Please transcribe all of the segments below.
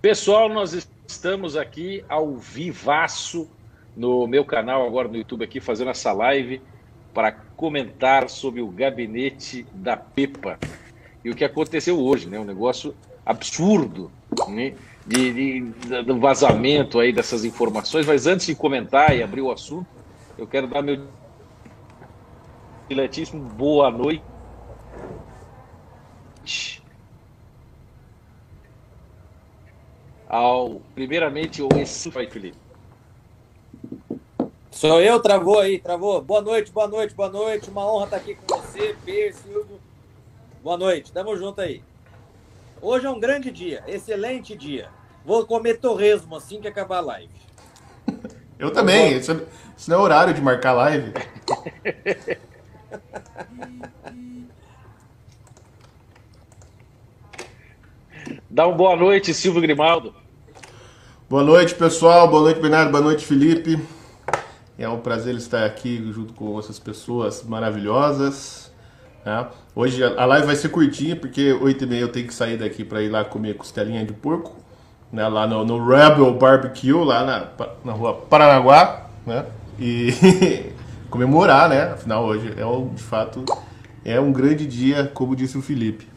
Pessoal, nós estamos aqui ao vivaço no meu canal, agora no YouTube, aqui fazendo essa live para comentar sobre o gabinete da Pepa e o que aconteceu hoje, né? Um negócio absurdo, né? Do vazamento aí dessas informações. Mas antes de comentar e abrir o assunto, eu quero dar meu diletíssimo boa noite primeiramente, o Felipe. Sou eu, travou aí, travou. Boa noite, boa noite, boa noite. Uma honra estar aqui com você, Pedro, Silvio. Boa noite, tamo junto aí. Hoje é um grande dia, excelente dia. Vou comer torresmo assim que acabar a live. Eu Então, também. Isso não é horário de marcar live. dá uma boa noite, Silvio Grimaldo. Boa noite, pessoal. Boa noite, Bernardo. Boa noite, Felipe. É um prazer estar aqui junto com essas pessoas maravilhosas. Né? Hoje a live vai ser curtinha, porque 8h30 eu tenho que sair daqui para ir lá comer costelinha de porco. Né? Lá no Rebel Barbecue, lá na rua Paranaguá. Né? E comemorar, né? Afinal, hoje de fato é um grande dia, como disse o Felipe.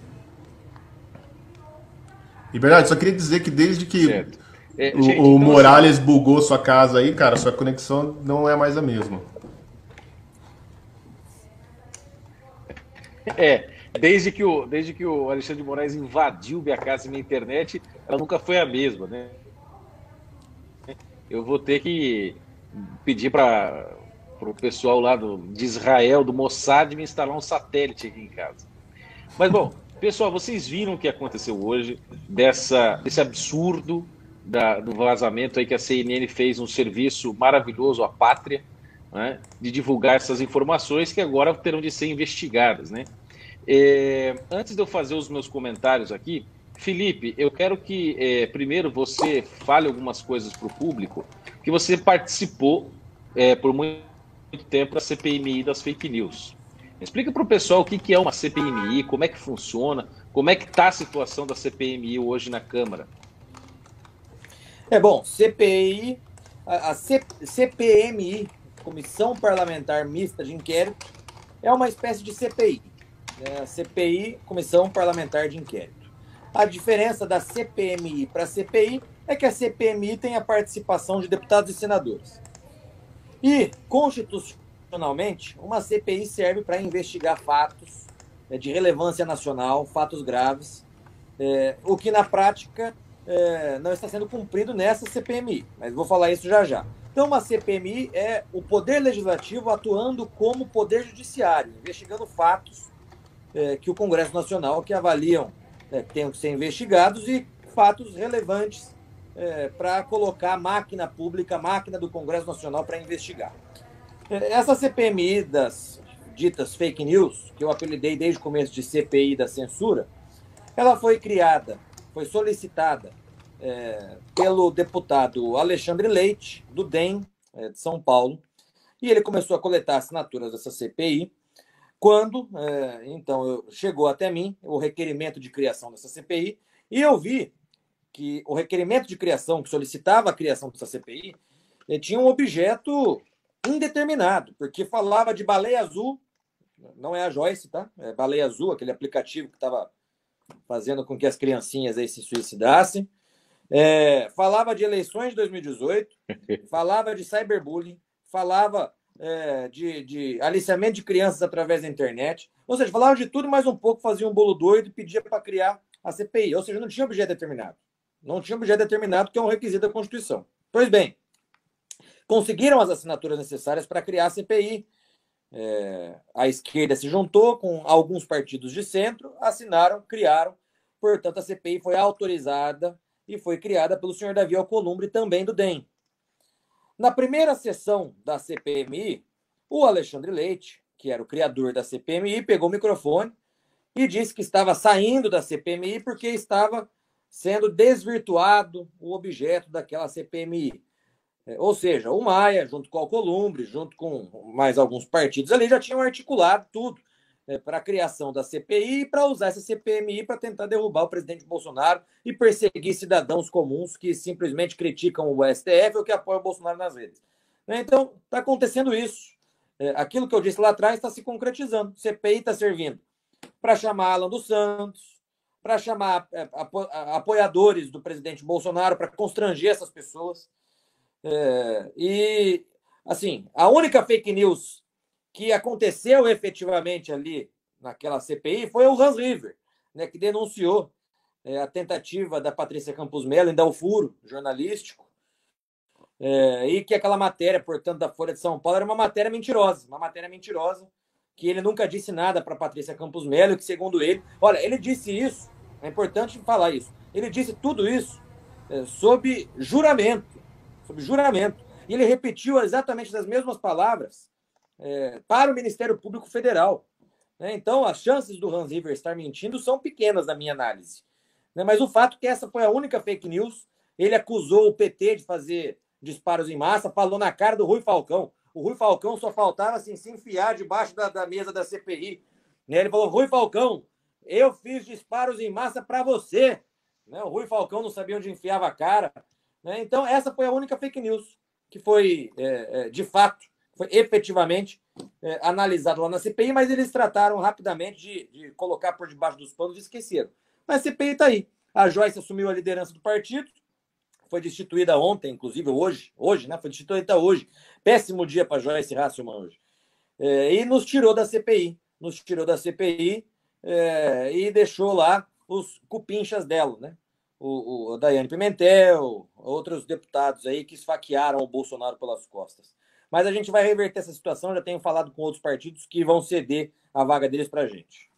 E Bernardo, só queria dizer que desde que Certo. Gente, o então assim, Morales bugou sua casa aí, cara, sua conexão não é mais a mesma. desde que o Alexandre de Moraes invadiu minha casa e minha internet, ela nunca foi a mesma, né? Eu vou ter que pedir para o pessoal lá de Israel, do Mossad, me instalar um satélite aqui em casa. Mas, bom, pessoal, vocês viram o que aconteceu hoje, desse absurdo do vazamento aí que a CNN fez um serviço maravilhoso à pátria, né, de divulgar essas informações que agora terão de ser investigadas, né? Antes de eu fazer os meus comentários aqui, Felipe, eu quero que primeiro você fale algumas coisas para o público, que você participou por muito tempo da CPMI das fake news. Explica para o pessoal o que é uma CPMI, como é que funciona, como é que está a situação da CPMI hoje na Câmara. Bom, CPI, CPMI, Comissão Parlamentar Mista de Inquérito, é uma espécie de CPI. Né? CPI, Comissão Parlamentar de Inquérito. A diferença da CPMI para a CPI é que a CPMI tem a participação de deputados e senadores. E, constitucionalmente, uma CPI serve para investigar fatos de relevância nacional, fatos graves, o que na prática não está sendo cumprido nessa CPMI, mas vou falar isso já já. Então, uma CPMI é o Poder Legislativo atuando como Poder Judiciário, investigando fatos que o Congresso Nacional que avaliam que tenham que ser investigados e fatos relevantes para colocar a máquina pública, a máquina do Congresso Nacional para investigar. Essa CPMI das ditas fake news, que eu apelidei desde o começo de CPI da censura, ela foi criada, foi solicitada pelo deputado Alexandre Leite, do DEM, de São Paulo, e ele começou a coletar assinaturas dessa CPI, quando, então, chegou até mim o requerimento de criação dessa CPI, e eu vi que o requerimento de criação que solicitava a criação dessa CPI tinha um objeto indeterminado, porque falava de baleia azul, não é a Joyce, tá? É baleia azul, aquele aplicativo que estava fazendo com que as criancinhas aí se suicidassem. Falava de eleições de 2018, falava de cyberbullying, falava de aliciamento de crianças através da internet. Ou seja, falava de tudo mais um pouco, fazia um bolo doido e pedia para criar a CPI. Ou seja, não tinha objeto determinado. Não tinha objeto determinado, que é um requisito da Constituição. Pois bem, conseguiram as assinaturas necessárias para criar a CPI. A esquerda se juntou com alguns partidos de centro, assinaram, criaram. Portanto, a CPI foi autorizada e foi criada pelo senhor Davi Alcolumbre, também do DEM. Na primeira sessão da CPMI, o Alexandre Leite, que era o criador da CPMI, pegou o microfone e disse que estava saindo da CPMI porque estava sendo desvirtuado o objeto daquela CPMI. Ou seja, o Maia, junto com o Alcolumbre, junto com mais alguns partidos ali, já tinham articulado tudo. para a criação da CPI e para usar essa CPMI para tentar derrubar o presidente Bolsonaro e perseguir cidadãos comuns que simplesmente criticam o STF ou que apoiam o Bolsonaro nas redes. Então, está acontecendo isso. Aquilo que eu disse lá atrás está se concretizando. CPI está servindo para chamar Alan dos Santos, para chamar apoiadores do presidente Bolsonaro, para constranger essas pessoas. E, assim, a única fake news que aconteceu efetivamente ali naquela CPI foi o Hans River, né, que denunciou a tentativa da Patrícia Campos Mello em dar o furo jornalístico, e que aquela matéria, portanto, da Folha de São Paulo era uma matéria mentirosa, que ele nunca disse nada para Patrícia Campos Mello, que segundo ele, olha, ele disse isso, é importante falar isso, ele disse tudo isso sob juramento, e ele repetiu exatamente as mesmas palavras para o Ministério Público Federal. Então, as chances do Hans River estar mentindo são pequenas na minha análise. Mas o fato é que essa foi a única fake news. Ele acusou o PT de fazer disparos em massa, falou na cara do Rui Falcão. O Rui Falcão só faltava assim, se enfiar debaixo da mesa da CPI. Ele falou, Rui Falcão, eu fiz disparos em massa para você. O Rui Falcão não sabia onde enfiava a cara. Então, essa foi a única fake news que foi, de fato, foi efetivamente analisado lá na CPI, mas eles trataram rapidamente de colocar por debaixo dos panos e esqueceram. Mas a CPI está aí. A Joyce assumiu a liderança do partido, foi destituída ontem, inclusive hoje, né? Foi destituída hoje. Péssimo dia para Joyce Hasselmann hoje. E nos tirou da CPI. E deixou lá os cupinchas dela, né? O Daiane Pimentel, outros deputados aí que esfaquearam o Bolsonaro pelas costas. Mas a gente vai reverter essa situação, já tenho falado com outros partidos que vão ceder a vaga deles para a gente.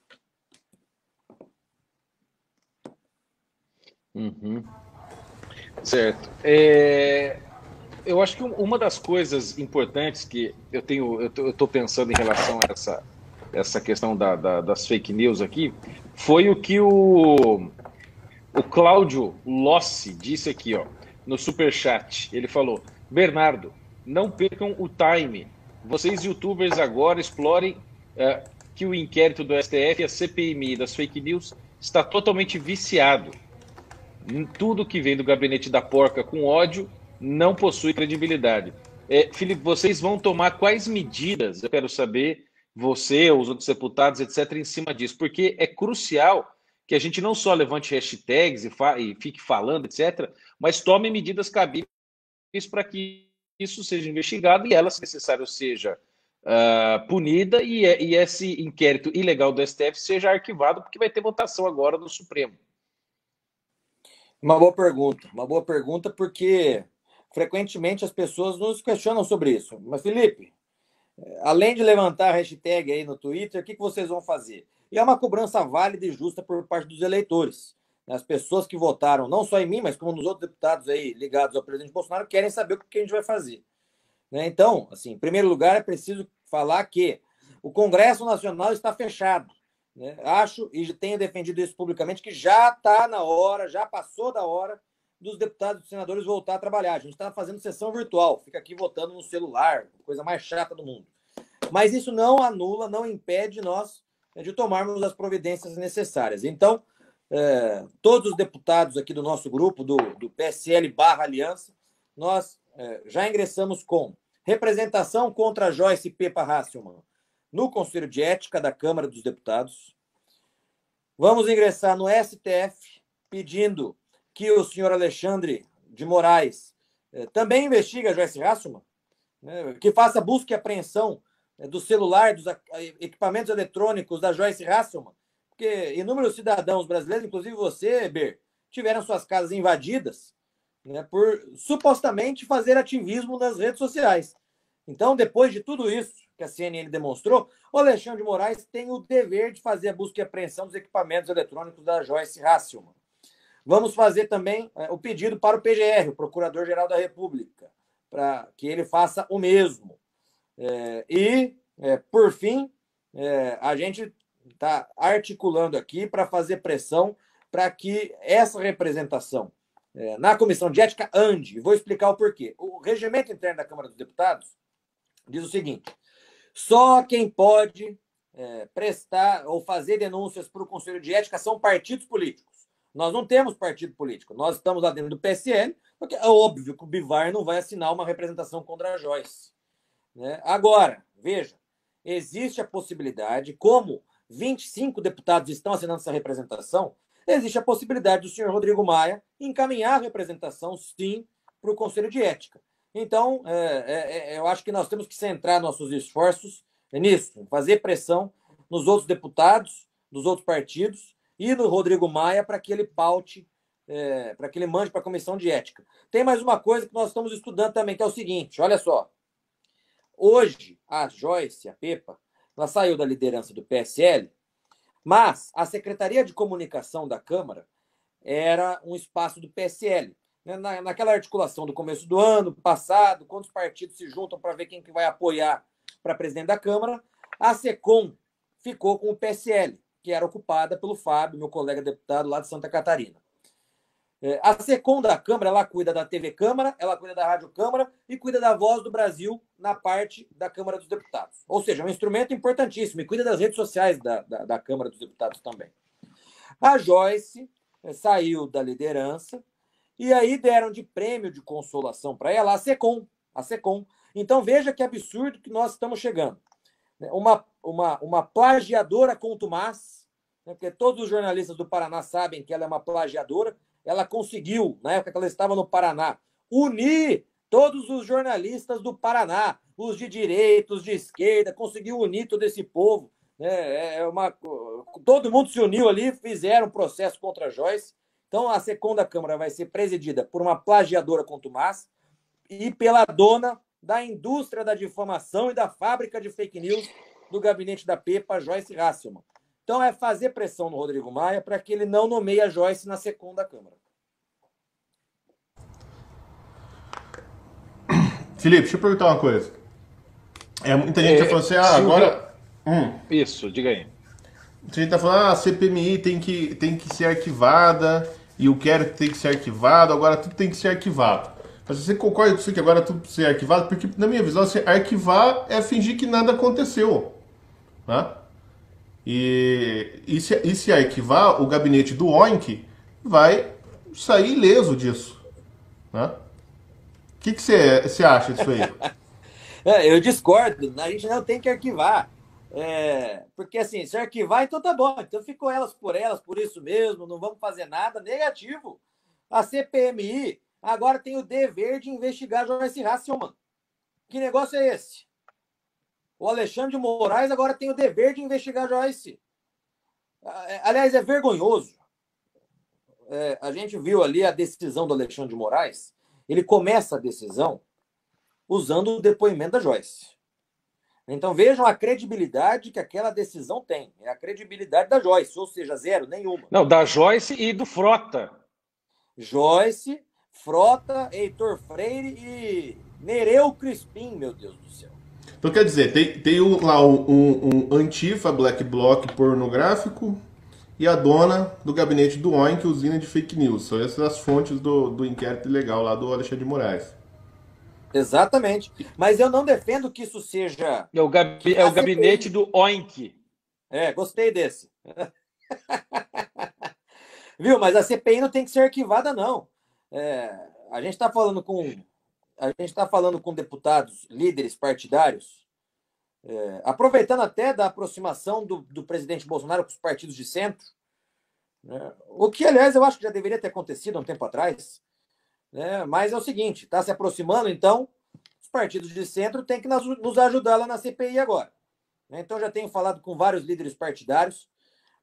Uhum. Certo. Eu acho que uma das coisas importantes que eu estou pensando em relação a essa questão das fake news aqui, foi o que o Cláudio Lossi disse aqui, ó, no Superchat. Ele falou, Bernardo, não percam o time. Vocês, youtubers, agora explorem que o inquérito do STF e a CPMI das fake news está totalmente viciado. Tudo que vem do gabinete da porca com ódio não possui credibilidade. Felipe, vocês vão tomar quais medidas? Eu quero saber, você, os outros deputados, etc., em cima disso, porque é crucial que a gente não só levante hashtags e fique falando, etc., mas tome medidas cabíveis para que isso seja investigado e ela, se necessário, seja punida e esse inquérito ilegal do STF seja arquivado, porque vai ter votação agora no Supremo. Uma boa pergunta, porque frequentemente as pessoas nos questionam sobre isso. Mas, Felipe, além de levantar a hashtag aí no Twitter, o que vocês vão fazer? E é uma cobrança válida e justa por parte dos eleitores. As pessoas que votaram, não só em mim, mas como nos outros deputados aí ligados ao presidente Bolsonaro, querem saber o que a gente vai fazer. Então, assim, em primeiro lugar, é preciso falar que o Congresso Nacional está fechado. Acho, e tenho defendido isso publicamente, que já está na hora, já passou da hora dos deputados e senadores voltar a trabalhar. A gente está fazendo sessão virtual, fica aqui votando no celular, coisa mais chata do mundo. Mas isso não anula, não impede nós de tomarmos as providências necessárias. Então, todos os deputados aqui do nosso grupo, do PSL/Aliança, nós já ingressamos com representação contra a Joyce Pepa Hasselmann no Conselho de Ética da Câmara dos Deputados. Vamos ingressar no STF pedindo que o senhor Alexandre de Moraes também investigue a Joyce Hasselmann, que faça busca e apreensão do celular, dos equipamentos eletrônicos da Joyce Hasselmann, porque inúmeros cidadãos brasileiros, inclusive você, Ber, tiveram suas casas invadidas por supostamente fazer ativismo nas redes sociais. Então, depois de tudo isso que a CNN demonstrou, o Alexandre de Moraes tem o dever de fazer a busca e apreensão dos equipamentos eletrônicos da Joyce Hasselmann. Vamos fazer também o pedido para o PGR, o Procurador-Geral da República, para que ele faça o mesmo. Por fim, a gente está articulando aqui para fazer pressão para que essa representação na Comissão de Ética ande. Vou explicar o porquê. O regimento interno da Câmara dos Deputados diz o seguinte: só quem pode prestar ou fazer denúncias para o Conselho de Ética são partidos políticos. Nós não temos partido político. Nós estamos lá dentro do PSL, porque é óbvio que o Bivar não vai assinar uma representação contra a Joyce. Né? Agora, veja, existe a possibilidade, como 25 deputados estão assinando essa representação, existe a possibilidade do senhor Rodrigo Maia encaminhar a representação, sim, para o Conselho de Ética. Então, eu acho que nós temos que centrar nossos esforços nisso, fazer pressão nos outros deputados, dos outros partidos, e no Rodrigo Maia para que ele paute, para que ele mande para a Comissão de Ética. Tem mais uma coisa que nós estamos estudando também, que é o seguinte, olha só. Hoje, a Joyce, a Pepa, ela saiu da liderança do PSL, mas a Secretaria de Comunicação da Câmara era um espaço do PSL. Naquela articulação do começo do ano passado, quando os partidos se juntam para ver quem que vai apoiar para presidente da Câmara, a SECOM ficou com o PSL, que era ocupada pelo Fábio, meu colega deputado lá de Santa Catarina. A SECOM da Câmara, ela cuida da TV Câmara, ela cuida da Rádio Câmara e cuida da Voz do Brasil na parte da Câmara dos Deputados. Ou seja, é um instrumento importantíssimo e cuida das redes sociais da Câmara dos Deputados também. A Joyce saiu da liderança e aí deram de prêmio de consolação para ela a SECOM. Então veja que absurdo que nós estamos chegando. Uma plagiadora contumaz, porque todos os jornalistas do Paraná sabem que ela é uma plagiadora. Ela conseguiu, na época que ela estava no Paraná, unir todos os jornalistas do Paraná, os de direita, os de esquerda, conseguiu unir todo esse povo. Todo mundo se uniu ali, fizeram um processo contra a Joyce. Então, a SECOM da Câmara vai ser presidida por uma plagiadora contumaz e pela dona da indústria da difamação e da fábrica de fake news do gabinete da Pepa, Joyce Hasselmann. Então, é fazer pressão no Rodrigo Maia para que ele não nomeie a Joyce na SECOM da Câmara. Felipe, deixa eu perguntar uma coisa. Muita gente já falou assim, agora... Isso, diga aí. Muita gente tá falando, a CPMI tem que ser arquivada, e eu quero que tem que ser arquivado, agora tudo tem que ser arquivado. Mas você concorda com isso que agora tudo tem que ser arquivado? Porque, na minha visão, arquivar é fingir que nada aconteceu. Né? E se arquivar, o gabinete do OINC vai sair ileso disso. Né? O que você acha disso aí? Eu discordo. A gente não tem que arquivar. Porque, assim, se arquivar, então tá bom. Então ficou elas, por isso mesmo, não vamos fazer nada. Negativo. A CPMI agora tem o dever de investigar Joyce Hasselmann. Que negócio é esse? O Alexandre de Moraes agora tem o dever de investigar Joyce. Aliás, é vergonhoso. A gente viu ali a decisão do Alexandre de Moraes. Ele começa a decisão usando o depoimento da Joyce. Então vejam a credibilidade que aquela decisão tem. É a credibilidade da Joyce, ou seja, zero, nenhuma. Não, da Joyce e do Frota. Joyce, Frota, Heitor Freire e Nereu Crispim, meu Deus do céu. Então quer dizer, tem lá um Antifa Black Bloc pornográfico e a dona do gabinete do OINC, usina de fake news. São essas as fontes do inquérito ilegal lá do Alexandre de Moraes. Exatamente. Mas eu não defendo que isso seja... É o gabinete do OINC. Gostei desse. Viu? Mas a CPI não tem que ser arquivada, não. A gente está falando com deputados, líderes partidários, aproveitando até da aproximação do presidente Bolsonaro com os partidos de centro, né? O que, aliás, eu acho que já deveria ter acontecido há um tempo atrás, né? Mas é o seguinte, está se aproximando, então os partidos de centro têm que nos ajudar lá na CPI agora. Então já tenho falado com vários líderes partidários,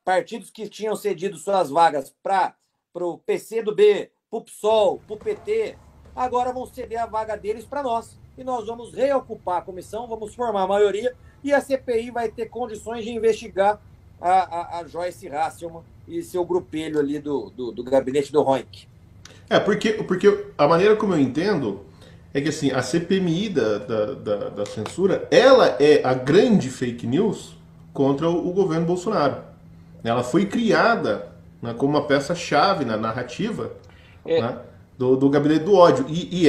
partidos que tinham cedido suas vagas para o PCdoB, para o PSOL, para o PT, agora vão ceder a vaga deles para nós. E nós vamos reocupar a comissão, vamos formar a maioria, e a CPI vai ter condições de investigar a Joyce Hasselmann e seu grupelho ali do gabinete do OINC. Porque a maneira como eu entendo é que assim, a CPMI da censura, ela é a grande fake news contra o governo Bolsonaro. Ela foi criada, né, como uma peça-chave na narrativa, né, do gabinete do ódio. E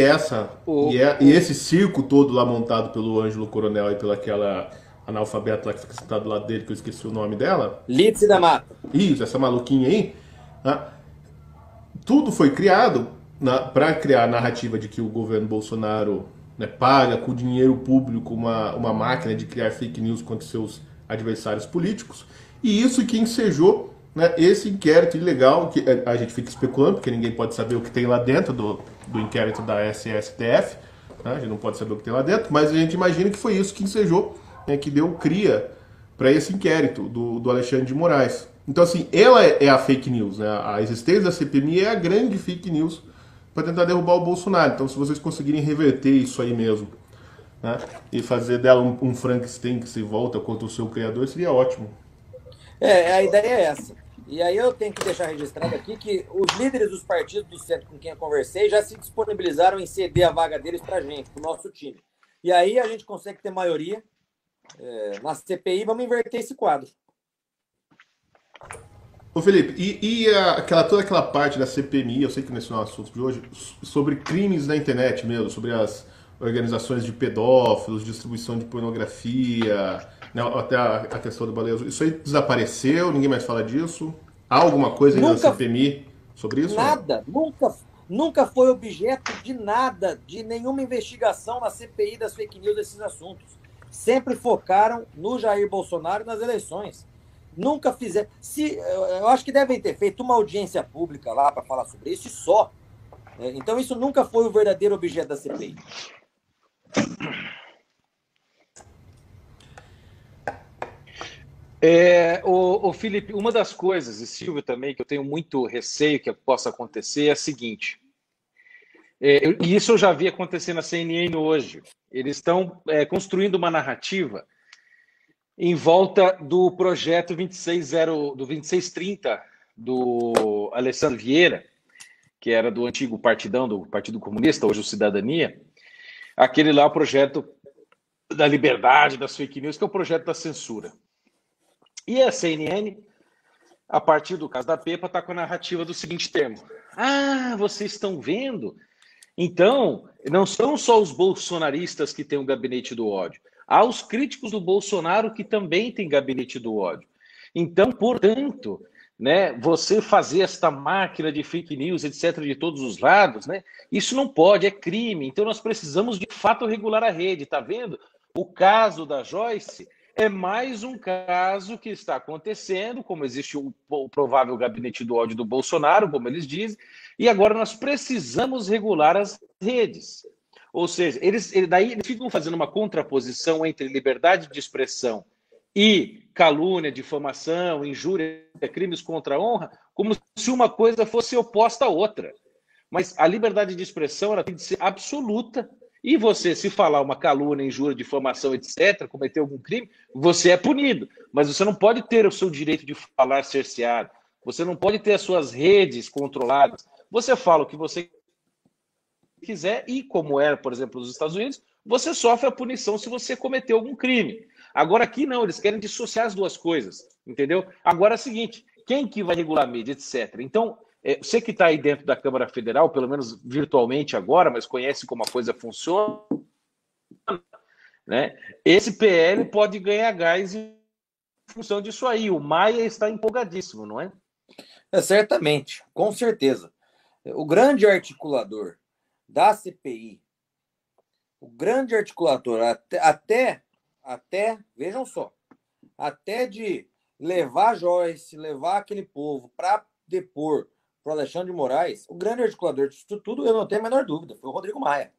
esse circo todo lá montado pelo Ângelo Coronel e pela aquela analfabeto lá que fica sentado do lado dele, que eu esqueci o nome dela. Lídice da Mata. Isso, essa maluquinha aí. Né? Tudo foi criado para criar a narrativa de que o governo Bolsonaro, né, paga com dinheiro público uma máquina de criar fake news contra seus adversários políticos. E isso que ensejou, né, esse inquérito ilegal, que a gente fica especulando, porque ninguém pode saber o que tem lá dentro do inquérito da SSTF, né, a gente não pode saber o que tem lá dentro, mas a gente imagina que foi isso que ensejou, né, que deu cria para esse inquérito do Alexandre de Moraes. Então, assim, ela é a fake news, né? A existência da CPMI é a grande fake news para tentar derrubar o Bolsonaro. Então, se vocês conseguirem reverter isso aí mesmo, né, e fazer dela um Frankenstein que se volta contra o seu criador, seria ótimo. A ideia é essa. E aí eu tenho que deixar registrado aqui que os líderes dos partidos do centro com quem eu conversei já se disponibilizaram em ceder a vaga deles para a gente, para o nosso time. E aí a gente consegue ter maioria na CPI, vamos inverter esse quadro. Ô Felipe, toda aquela parte da CPMI, eu sei que nesse é o assunto de hoje, sobre crimes na internet mesmo, sobre as organizações de pedófilos, distribuição de pornografia, né, até a questão do baleia azul, isso aí desapareceu, ninguém mais fala disso? Há alguma coisa ainda na CPMI sobre isso? Nada, nunca foi objeto de nada, de nenhuma investigação na CPI das fake news desses assuntos. Sempre focaram no Jair Bolsonaro nas eleições. Nunca fizeram. Eu acho que devem ter feito uma audiência pública lá para falar sobre isso e só. Então, isso nunca foi o verdadeiro objeto da CPI. O Felipe, uma das coisas, e Silvio também, que eu tenho muito receio que possa acontecer é a seguinte. E isso eu já vi acontecer na CNN hoje. Eles estão construindo uma narrativa em volta do projeto 2630 do Alessandro Vieira, que era do antigo partidão, do Partido Comunista, hoje o Cidadania, aquele lá, o projeto da liberdade, das fake news, que é o projeto da censura. E a CNN, a partir do caso da Pepa, está com a narrativa do seguinte termo. Vocês estão vendo? Então, não são só os bolsonaristas que têm o gabinete do ódio. Há os críticos do Bolsonaro que também têm gabinete do ódio. Então, portanto, né, você fazer esta máquina de fake news, etc., de todos os lados, né, isso não pode, é crime. Então, nós precisamos, de fato, regular a rede. Está vendo? O caso da Joyce é mais um caso que está acontecendo, como existe o provável gabinete do ódio do Bolsonaro, como eles dizem, e agora nós precisamos regular as redes. Ou seja, daí eles ficam fazendo uma contraposição entre liberdade de expressão e calúnia, difamação, injúria, crimes contra a honra, como se uma coisa fosse oposta à outra. Mas a liberdade de expressão ela tem de ser absoluta. E você, se falar uma calúnia, injúria, difamação, etc., cometer algum crime, você é punido. Mas você não pode ter o seu direito de falar cerceado. Você não pode ter as suas redes controladas. Você fala o que você quiser e, como era, por exemplo, nos Estados Unidos, você sofre a punição se você cometeu algum crime. Agora aqui não, eles querem dissociar as duas coisas, entendeu? Agora é o seguinte, quem que vai regular a mídia, etc. Então, você que está aí dentro da Câmara Federal, pelo menos virtualmente agora, mas conhece como a coisa funciona, né? Esse PL pode ganhar gás em função disso aí. O Maia está empolgadíssimo, não é? Certamente, com certeza. O grande articulador da CPI, o grande articulador, até vejam só, até de levar Joyce, levar aquele povo para depor para o Alexandre de Moraes, o grande articulador disso tudo, eu não tenho a menor dúvida, foi o Rodrigo Maia.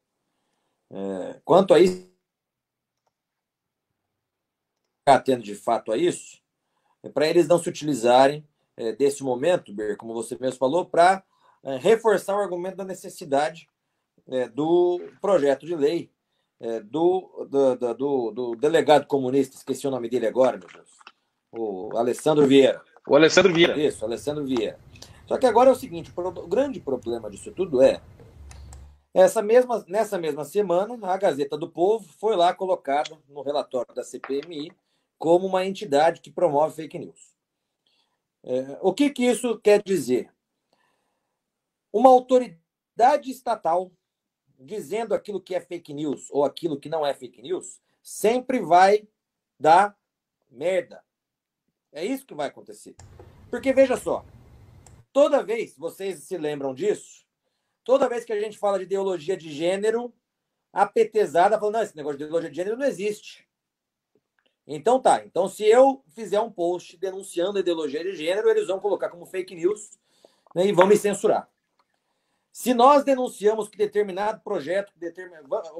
Quanto a isso, atendo de fato a isso, para eles não se utilizarem desse momento, Ber, como você mesmo falou, para reforçar o argumento da necessidade do projeto de lei do delegado comunista, esqueci o nome dele agora, meu Deus, o Alessandro Vieira. O Alessandro Vieira. Isso, Alessandro Vieira. Só que agora é o seguinte, o grande problema disso tudo nessa mesma semana, a Gazeta do Povo foi lá colocada no relatório da CPMI como uma entidade que promove fake news. O que isso quer dizer? Uma autoridade estatal dizendo aquilo que é fake news ou aquilo que não é fake news sempre vai dar merda. É isso que vai acontecer. Porque, veja só, toda vez, vocês se lembram disso, toda vez que a gente fala de ideologia de gênero, a petezada fala, não, esse negócio de ideologia de gênero não existe. Então tá, então se eu fizer um post denunciando a ideologia de gênero, eles vão colocar como fake news, né, e vão me censurar. Se nós denunciamos que determinado projeto,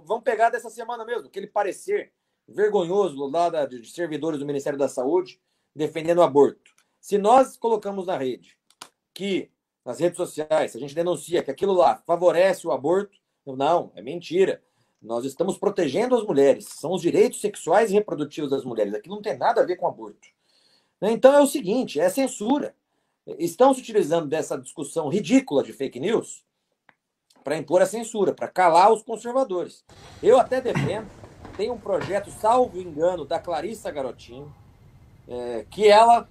vamos pegar dessa semana mesmo, aquele parecer vergonhoso lá de servidores do Ministério da Saúde defendendo o aborto. Se nós colocamos na rede que, nas redes sociais, se a gente denuncia que aquilo lá favorece o aborto, não, é mentira. Nós estamos protegendo as mulheres, são os direitos sexuais e reprodutivos das mulheres. Aquilo não tem nada a ver com aborto. Então é o seguinte, é censura. Estão se utilizando dessa discussão ridícula de fake news para impor a censura, para calar os conservadores. Eu até defendo, tem um projeto, salvo engano, da Clarissa Garotinho, que ela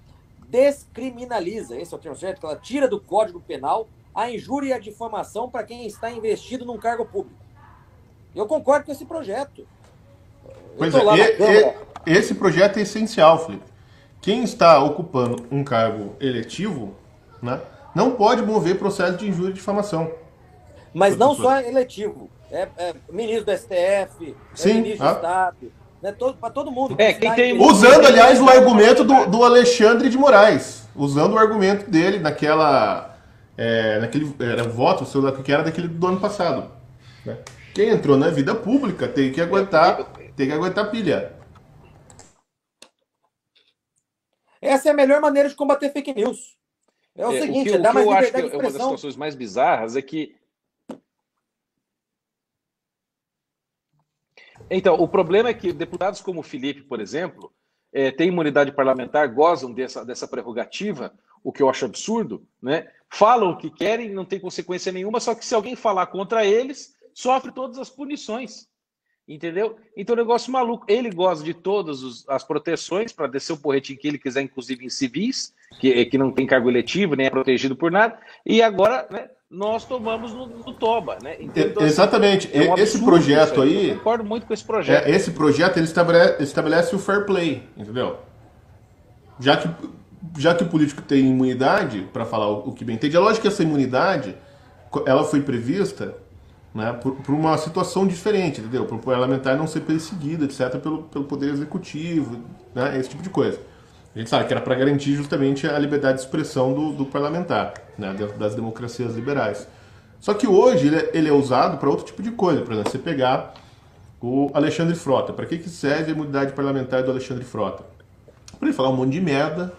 descriminaliza, esse é o termo certo, que ela tira do Código Penal a injúria e a difamação para quem está investido num cargo público. Eu concordo com esse projeto. Pois é, esse projeto é essencial, Felipe. Quem está ocupando um cargo eletivo, né, não pode mover processo de injúria e difamação. Mas não só eletivo. Ministro do STF, sim, ministro do Estado, para todo mundo. Usando, aliás, o argumento do Alexandre de Moraes. Usando o argumento dele naquele voto, sei lá o que era, daquele do ano passado. Né? Quem entrou na vida pública tem que aguentar pilha. Essa é a melhor maneira de combater fake news. É o seguinte, dar mais liberdade de expressão. Uma das situações mais bizarras é que... Então, o problema é que deputados como o Felipe, por exemplo, têm imunidade parlamentar, gozam dessa prerrogativa, o que eu acho absurdo, né? Falam o que querem, não tem consequência nenhuma, só que se alguém falar contra eles, sofre todas as punições, entendeu? Então, é um negócio maluco. Ele goza de todas as proteções para descer o porretinho que ele quiser, inclusive em civis, que não tem cargo eletivo, nem é protegido por nada, e agora, né, nós tomamos no toba, né? Então, exatamente. Esse projeto aí... Eu concordo muito com esse projeto. Esse projeto ele estabelece o fair play, entendeu? Já que o político tem imunidade para falar o que bem entende, é lógico que essa imunidade ela foi prevista, né, por uma situação diferente, entendeu? Para o parlamentar não ser perseguido, etc., pelo Poder Executivo, né, esse tipo de coisa. A gente sabe que era para garantir justamente a liberdade de expressão do parlamentar, né, das democracias liberais. Só que hoje ele é usado para outro tipo de coisa. Por exemplo, você pegar o Alexandre Frota. Para que serve a imunidade parlamentar do Alexandre Frota? Para ele falar um monte de merda,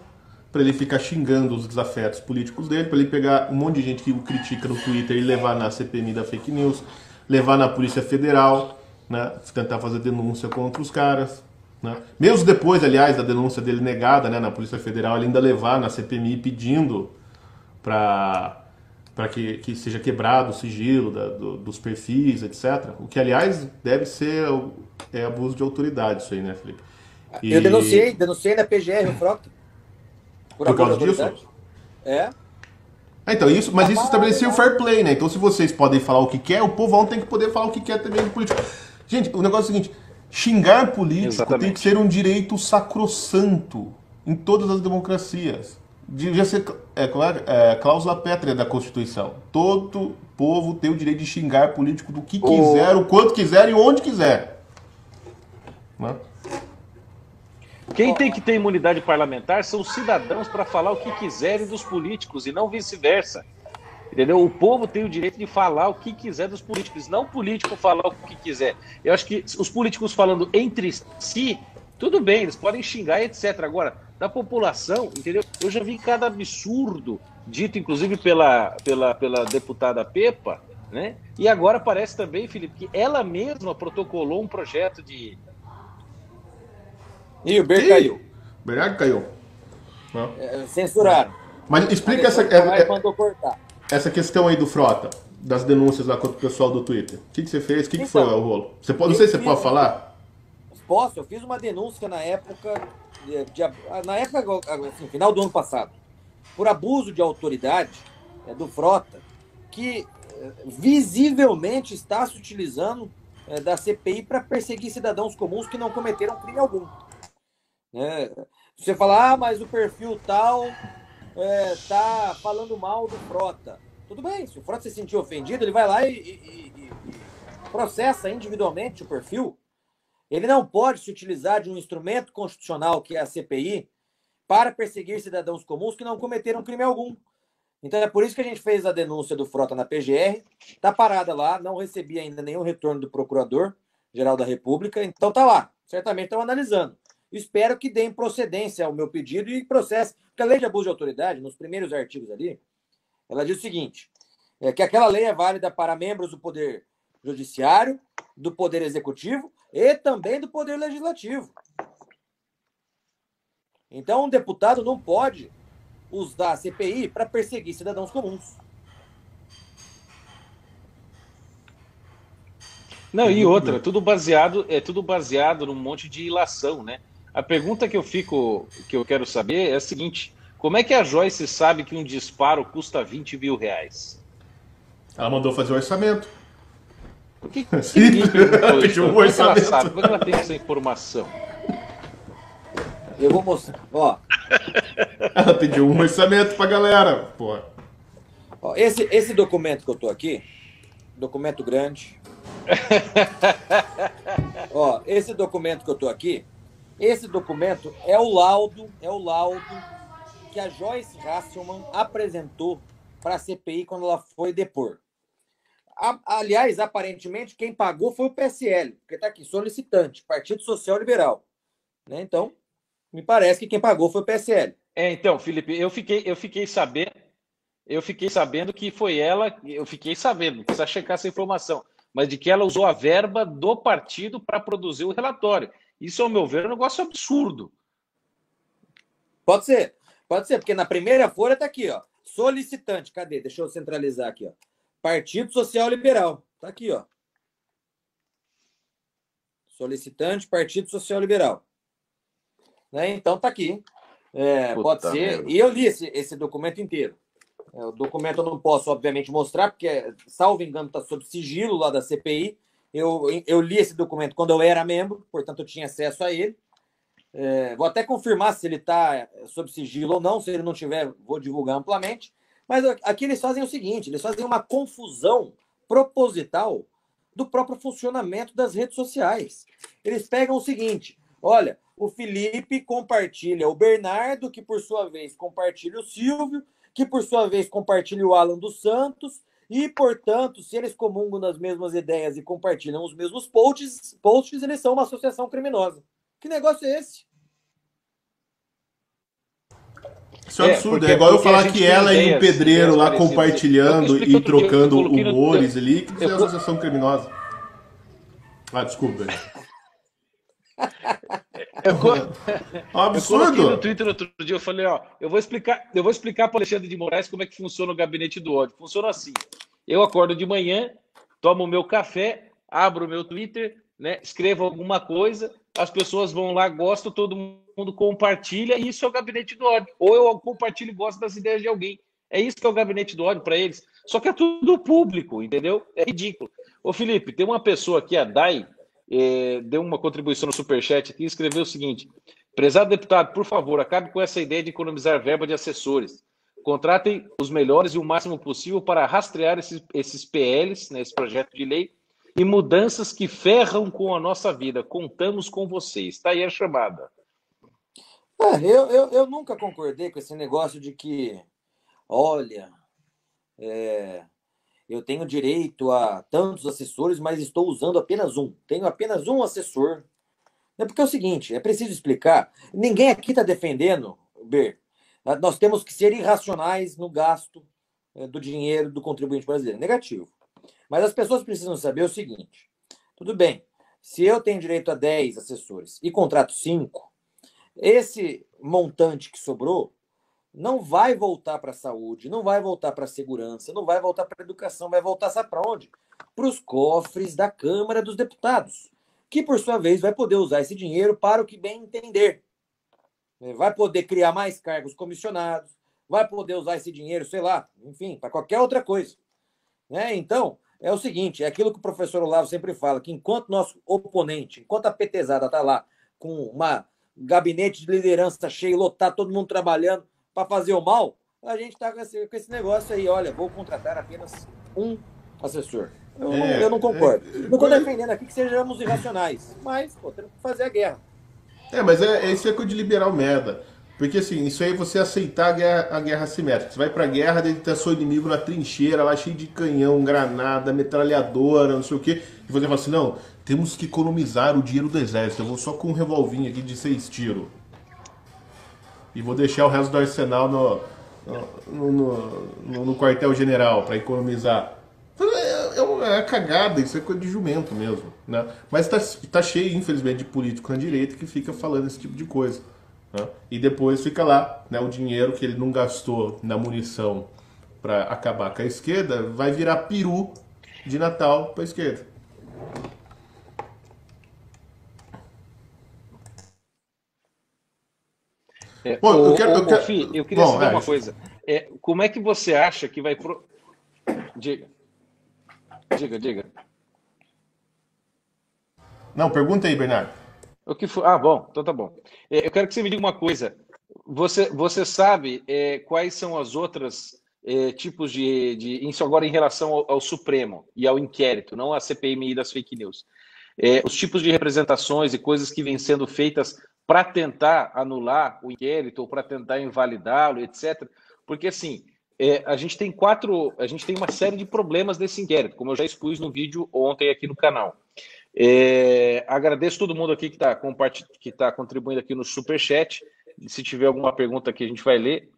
para ele ficar xingando os desafetos políticos dele, para ele pegar um monte de gente que o critica no Twitter e levar na CPMI da fake news, levar na Polícia Federal, né, tentar fazer denúncia contra os caras. Né? Mesmo depois, aliás, da denúncia dele negada, né, na Polícia Federal, ele ainda levar na CPMI pedindo para que seja quebrado o sigilo dos perfis, etc. O que, aliás, deve ser abuso de autoridade, isso aí, né, Felipe? Eu denunciei na PGR o Frota. Por causa disso? Então, mas isso estabelecia o fair play, né? Então, se vocês podem falar o que quer, o povão tem que poder falar o que quer também do político. Gente, o negócio é o seguinte, xingar político Exatamente. Tem que ser um direito sacrossanto em todas as democracias. Devia ser cláusula pétrea da Constituição. Todo povo tem o direito de xingar político do que quiser, o quanto quiser e onde quiser. Né? Quem tem que ter imunidade parlamentar são os cidadãos para falar o que quiserem dos políticos e não vice-versa. Entendeu? O povo tem o direito de falar o que quiser dos políticos, não o político falar o que quiser. Eu acho que os políticos falando entre si, tudo bem, eles podem xingar, etc. Agora, da população, entendeu? Eu já vi cada absurdo dito, inclusive, pela deputada Pepa, né? E agora parece também, Felipe, que ela mesma protocolou um projeto de... E o Ber caiu. O Bernardo caiu. Censuraram. Mas explica essa questão aí do Frota, das denúncias lá contra o pessoal do Twitter. O que você fez? O que foi o rolo? Não sei se você pode falar. Posso, eu fiz uma denúncia na época, assim, final do ano passado, por abuso de autoridade do Frota, que visivelmente está se utilizando da CPI para perseguir cidadãos comuns que não cometeram crime algum. Né? Você fala, mas o perfil tal tá falando mal do Frota. Tudo bem, se o Frota se sentir ofendido, ele vai lá e processa individualmente o perfil. Ele não pode se utilizar de um instrumento constitucional, que é a CPI, para perseguir cidadãos comuns que não cometeram crime algum. Então é por isso que a gente fez a denúncia do Frota na PGR, está parada lá, não recebi ainda nenhum retorno do Procurador-Geral da República, então está lá, certamente estão analisando. Espero que deem procedência ao meu pedido e processe, porque a lei de abuso de autoridade, nos primeiros artigos ali, ela diz o seguinte, que aquela lei é válida para membros do Poder Judiciário, do Poder Executivo e também do Poder Legislativo. Então, um deputado não pode usar a CPI para perseguir cidadãos comuns. Não, e outra, tudo baseado num monte de ilação, né? A pergunta que eu quero saber é a seguinte: como é que a Joyce sabe que um disparo custa 20 mil reais? Ela mandou fazer o orçamento. Por que ninguém perguntou isso? Pediu um Como é que ela orçamento. sabe? Como é que ela tem essa informação? Eu vou mostrar. Ela pediu um orçamento pra galera, pô. Esse documento que eu tô aqui, documento grande. Esse documento que eu tô aqui, esse documento é o laudo que a Joyce Hasselmann apresentou para a CPI quando ela foi depor. Aliás, aparentemente, quem pagou foi o PSL, porque está aqui, solicitante, Partido Social Liberal. Né? Então, me parece que quem pagou foi o PSL. Então, Felipe, eu fiquei sabendo que foi ela, eu fiquei sabendo, precisa checar essa informação, mas de que ela usou a verba do partido para produzir o relatório. Isso, ao meu ver, é um negócio absurdo. Pode ser, porque na primeira folha está aqui, ó, solicitante, cadê? Deixa eu centralizar aqui, ó. Partido Social Liberal, tá aqui, ó. Solicitante, Partido Social Liberal. Né? Então tá aqui. Pode ser. Merda. E eu li esse documento inteiro. O documento eu não posso, obviamente, mostrar, porque, salvo engano, está sob sigilo lá da CPI. Eu li esse documento quando eu era membro, portanto, eu tinha acesso a ele. Vou até confirmar se ele está sob sigilo ou não. Se ele não tiver, vou divulgar amplamente. Mas aqui eles fazem o seguinte, eles fazem uma confusão proposital do próprio funcionamento das redes sociais. Eles pegam o seguinte, olha, o Felipe compartilha o Bernardo, que por sua vez compartilha o Silvio, que por sua vez compartilha o Alan dos Santos, e, portanto, se eles comungam das mesmas ideias e compartilham os mesmos posts, eles são uma associação criminosa. Que negócio é esse? Isso é absurdo. É igual eu falar que ela e um pedreiro lá compartilhando e trocando humores ali, que isso é associação criminosa. Desculpa. Absurdo. Eu coloquei no Twitter outro dia, eu falei, eu vou explicar para o Alexandre de Moraes como é que funciona o gabinete do ódio. Funciona assim. Eu acordo de manhã, tomo o meu café, abro o meu Twitter, né, escrevo alguma coisa, as pessoas vão lá, gostam, todo mundo compartilha, e isso é o gabinete do ódio. Ou eu compartilho e gosto das ideias de alguém. É isso que é o gabinete do ódio para eles. Só que é tudo público, entendeu? É ridículo. Ô, Felipe, tem uma pessoa aqui, a Dai, deu uma contribuição no Superchat aqui e escreveu o seguinte: prezado deputado, por favor, acabe com essa ideia de economizar verba de assessores. Contratem os melhores e o máximo possível para rastrear esses PLs, né, esse projeto de lei, e mudanças que ferram com a nossa vida. Contamos com vocês. Está aí a chamada. Eu nunca concordei com esse negócio de que, olha, eu tenho direito a tantos assessores, mas estou usando apenas um. Tenho apenas um assessor. Porque é o seguinte, é preciso explicar. Ninguém aqui está defendendo, Ber. Nós temos que ser irracionais no gasto do dinheiro do contribuinte brasileiro. Negativo. Mas as pessoas precisam saber o seguinte. Tudo bem, se eu tenho direito a 10 assessores e contrato 5, esse montante que sobrou não vai voltar para a saúde, não vai voltar para a segurança, não vai voltar para a educação, vai voltar, sabe para onde? Para os cofres da Câmara dos Deputados, que, por sua vez, vai poder usar esse dinheiro para o que bem entender. Vai poder criar mais cargos comissionados, vai poder usar esse dinheiro, sei lá, enfim, para qualquer outra coisa. Então, é o seguinte, é aquilo que o professor Olavo sempre fala, que enquanto nosso oponente, enquanto a petezada está lá com gabinete de liderança cheio, lotar, todo mundo trabalhando para fazer o mal, a gente está com esse negócio aí, olha, vou contratar apenas um assessor. Eu não concordo. Não estou defendendo aqui que sejamos irracionais, mas pô, temos que fazer a guerra. Mas isso é coisa de liberal merda. Porque assim, isso aí é você aceitar a guerra assimétrica. Você vai pra guerra, deve ter seu inimigo na trincheira, lá cheio de canhão, granada, metralhadora, não sei o quê. E você fala assim, não, temos que economizar o dinheiro do exército. Eu vou só com um revolvinho aqui de 6 tiros. E vou deixar o resto do arsenal no quartel-general para economizar. É uma cagada, isso é coisa de jumento mesmo, né? Mas tá cheio, infelizmente, de político na direita que fica falando esse tipo de coisa, né? E depois fica lá, né, o dinheiro que ele não gastou na munição para acabar com a esquerda vai virar peru de Natal para a esquerda. Eu queria saber uma coisa. Como é que você acha que vai... Diga. Não, pergunta aí, Bernardo. Bom, então tá bom. Eu quero que você me diga uma coisa. Você sabe quais são as outras tipos de... Isso agora em relação ao Supremo e ao inquérito, não à CPMI das fake news. Os tipos de representações e coisas que vêm sendo feitas para tentar anular o inquérito ou para tentar invalidá-lo, etc. Porque, assim, a gente tem uma série de problemas nesse inquérito, como eu já expus no vídeo ontem aqui no canal. Agradeço todo mundo aqui que tá contribuindo aqui no Superchat. Se tiver alguma pergunta aqui, a gente vai ler.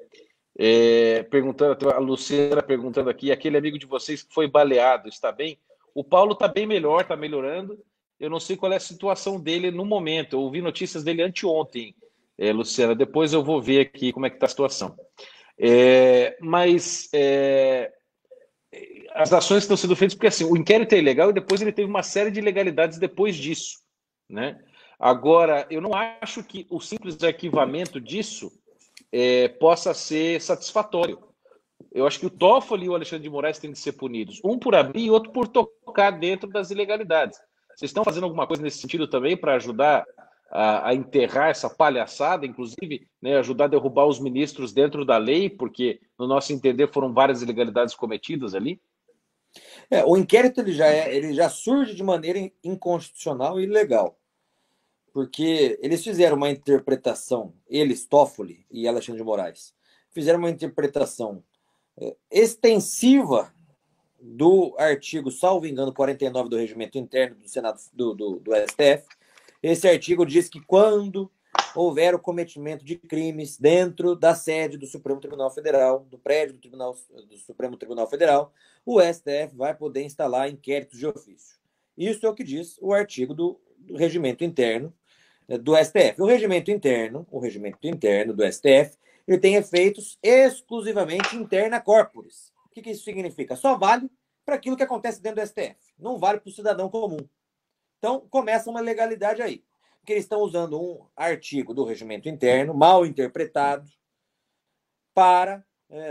A Luciana perguntando aqui, aquele amigo de vocês que foi baleado, está bem? O Paulo está bem melhor, está melhorando. Eu não sei qual é a situação dele no momento. Eu ouvi notícias dele anteontem, Luciana. Depois eu vou ver aqui como é que está a situação. Mas as ações estão sendo feitas porque assim, o inquérito é ilegal e depois ele teve uma série de ilegalidades depois disso, né? Agora, eu não acho que o simples arquivamento disso possa ser satisfatório. Eu acho que o Toffoli e o Alexandre de Moraes têm que ser punidos, um por abrir e outro por tocar dentro das ilegalidades. Vocês estão fazendo alguma coisa nesse sentido também para ajudar a enterrar essa palhaçada, inclusive, né, ajudar a derrubar os ministros dentro da lei, porque, no nosso entender, foram várias ilegalidades cometidas ali? O inquérito ele já surge de maneira inconstitucional e ilegal, porque eles fizeram uma interpretação, Toffoli e Alexandre de Moraes, fizeram uma interpretação extensiva do artigo, salvo engano, 49 do Regimento Interno do Senado do STF. Esse artigo diz que quando houver o cometimento de crimes dentro da sede do Supremo Tribunal Federal, do prédio do Supremo Tribunal Federal, o STF vai poder instalar inquéritos de ofício. Isso é o que diz o artigo do Regimento Interno do STF. O Regimento Interno do STF, ele tem efeitos exclusivamente interna corporis. O que isso significa? Só vale para aquilo que acontece dentro do STF. Não vale para o cidadão comum. Então, começa uma ilegalidade aí. Porque eles estão usando um artigo do Regimento Interno, mal interpretado, para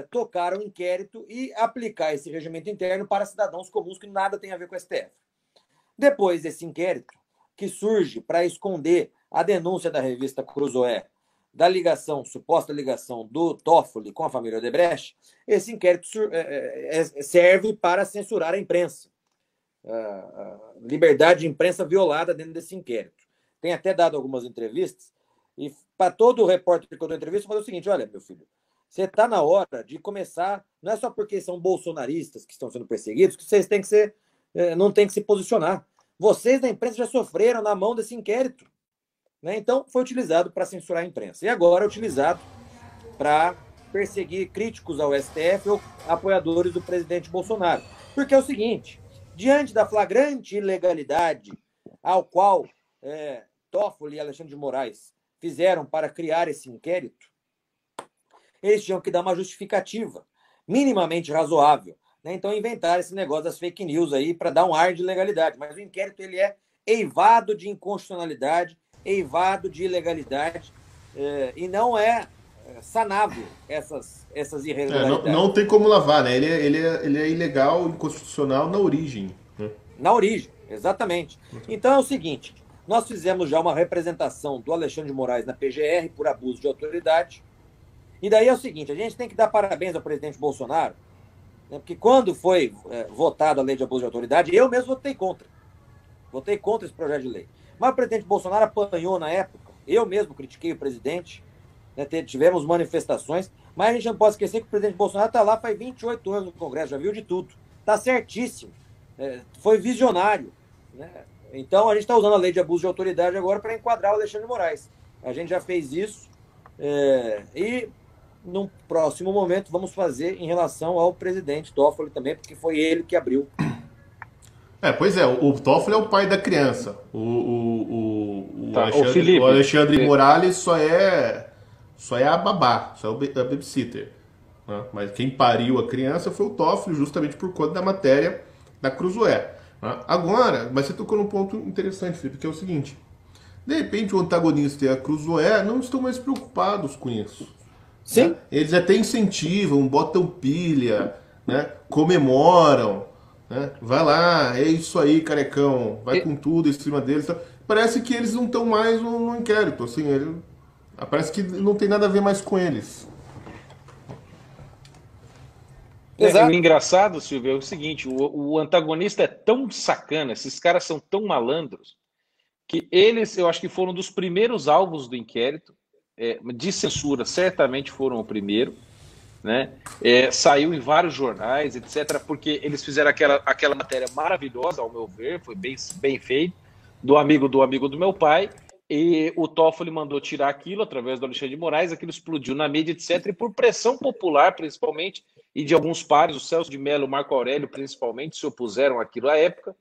tocar um inquérito e aplicar esse Regimento Interno para cidadãos comuns que nada tem a ver com o STF. Depois desse inquérito, que surge para esconder a denúncia da revista Cruzoé da suposta ligação do Toffoli com a família Odebrecht, esse inquérito serve para censurar a imprensa. Liberdade de imprensa violada dentro desse inquérito. Tem até dado algumas entrevistas, e para todo o repórter que eu dou entrevista, eu falo o seguinte: olha, meu filho, você está na hora de começar, não é só porque são bolsonaristas que estão sendo perseguidos, que vocês têm que não têm que se posicionar. Vocês da imprensa já sofreram na mão desse inquérito. Né? Então, foi utilizado para censurar a imprensa. E agora é utilizado para perseguir críticos ao STF ou apoiadores do presidente Bolsonaro. Porque é o seguinte, diante da flagrante ilegalidade ao qual Toffoli e Alexandre de Moraes fizeram para criar esse inquérito, eles tinham que dar uma justificativa minimamente razoável. Né? Então, inventaram esse negócio das fake news aí para dar um ar de legalidade. Mas o inquérito ele é eivado de inconstitucionalidade, eivado de ilegalidade, e não é sanável essas irregularidades. Não tem como lavar, né? Ele é ilegal, inconstitucional na origem. Né? Na origem, exatamente. Então é o seguinte, Nós fizemos já uma representação do Alexandre de Moraes na PGR por abuso de autoridade. E daí é o seguinte, a gente tem que dar parabéns ao presidente Bolsonaro, né, porque quando foi votada a lei de abuso de autoridade, eu mesmo votei contra. Votei contra esse projeto de lei. Mas o presidente Bolsonaro apanhou na época. Eu mesmo critiquei o presidente, né, tivemos manifestações, mas a gente não pode esquecer que o presidente Bolsonaro está lá faz 28 anos no Congresso, já viu de tudo. Está certíssimo. Foi visionário, né? Então, a gente está usando a lei de abuso de autoridade agora para enquadrar o Alexandre de Moraes. A gente já fez isso e, num próximo momento, vamos fazer em relação ao presidente Toffoli também, porque foi ele que abriu. Pois é, o Toffoli é o pai da criança. O Alexandre Felipe, Morales só é a babá, só é a babysitter. Né? Mas quem pariu a criança foi o Toffoli, justamente por conta da matéria da Cruzoé. Né? Agora, mas você tocou num ponto interessante, Felipe, que é o seguinte. De repente o antagonista e a Cruzoé não estão mais preocupados com isso. Sim. Né? Eles até incentivam, botam pilha, né? Comemoram. Né? Vai lá, é isso aí, carecão. Vai com tudo em cima deles. Parece que eles não estão mais no inquérito. Assim, parece que não tem nada a ver mais com eles. O engraçado, Silvio, é o seguinte, o antagonista é tão sacana, esses caras são tão malandros, que eles, eu acho que foram dos primeiros alvos do inquérito, de censura, certamente foram o primeiro, né? Saiu em vários jornais, etc., porque eles fizeram aquela matéria maravilhosa, ao meu ver, foi bem feito, do amigo do meu pai, e o Toffoli mandou tirar aquilo através do Alexandre de Moraes, aquilo explodiu na mídia, etc., e por pressão popular, principalmente, e de alguns pares, o Celso de Mello, o Marco Aurélio, principalmente, se opuseram àquilo à época,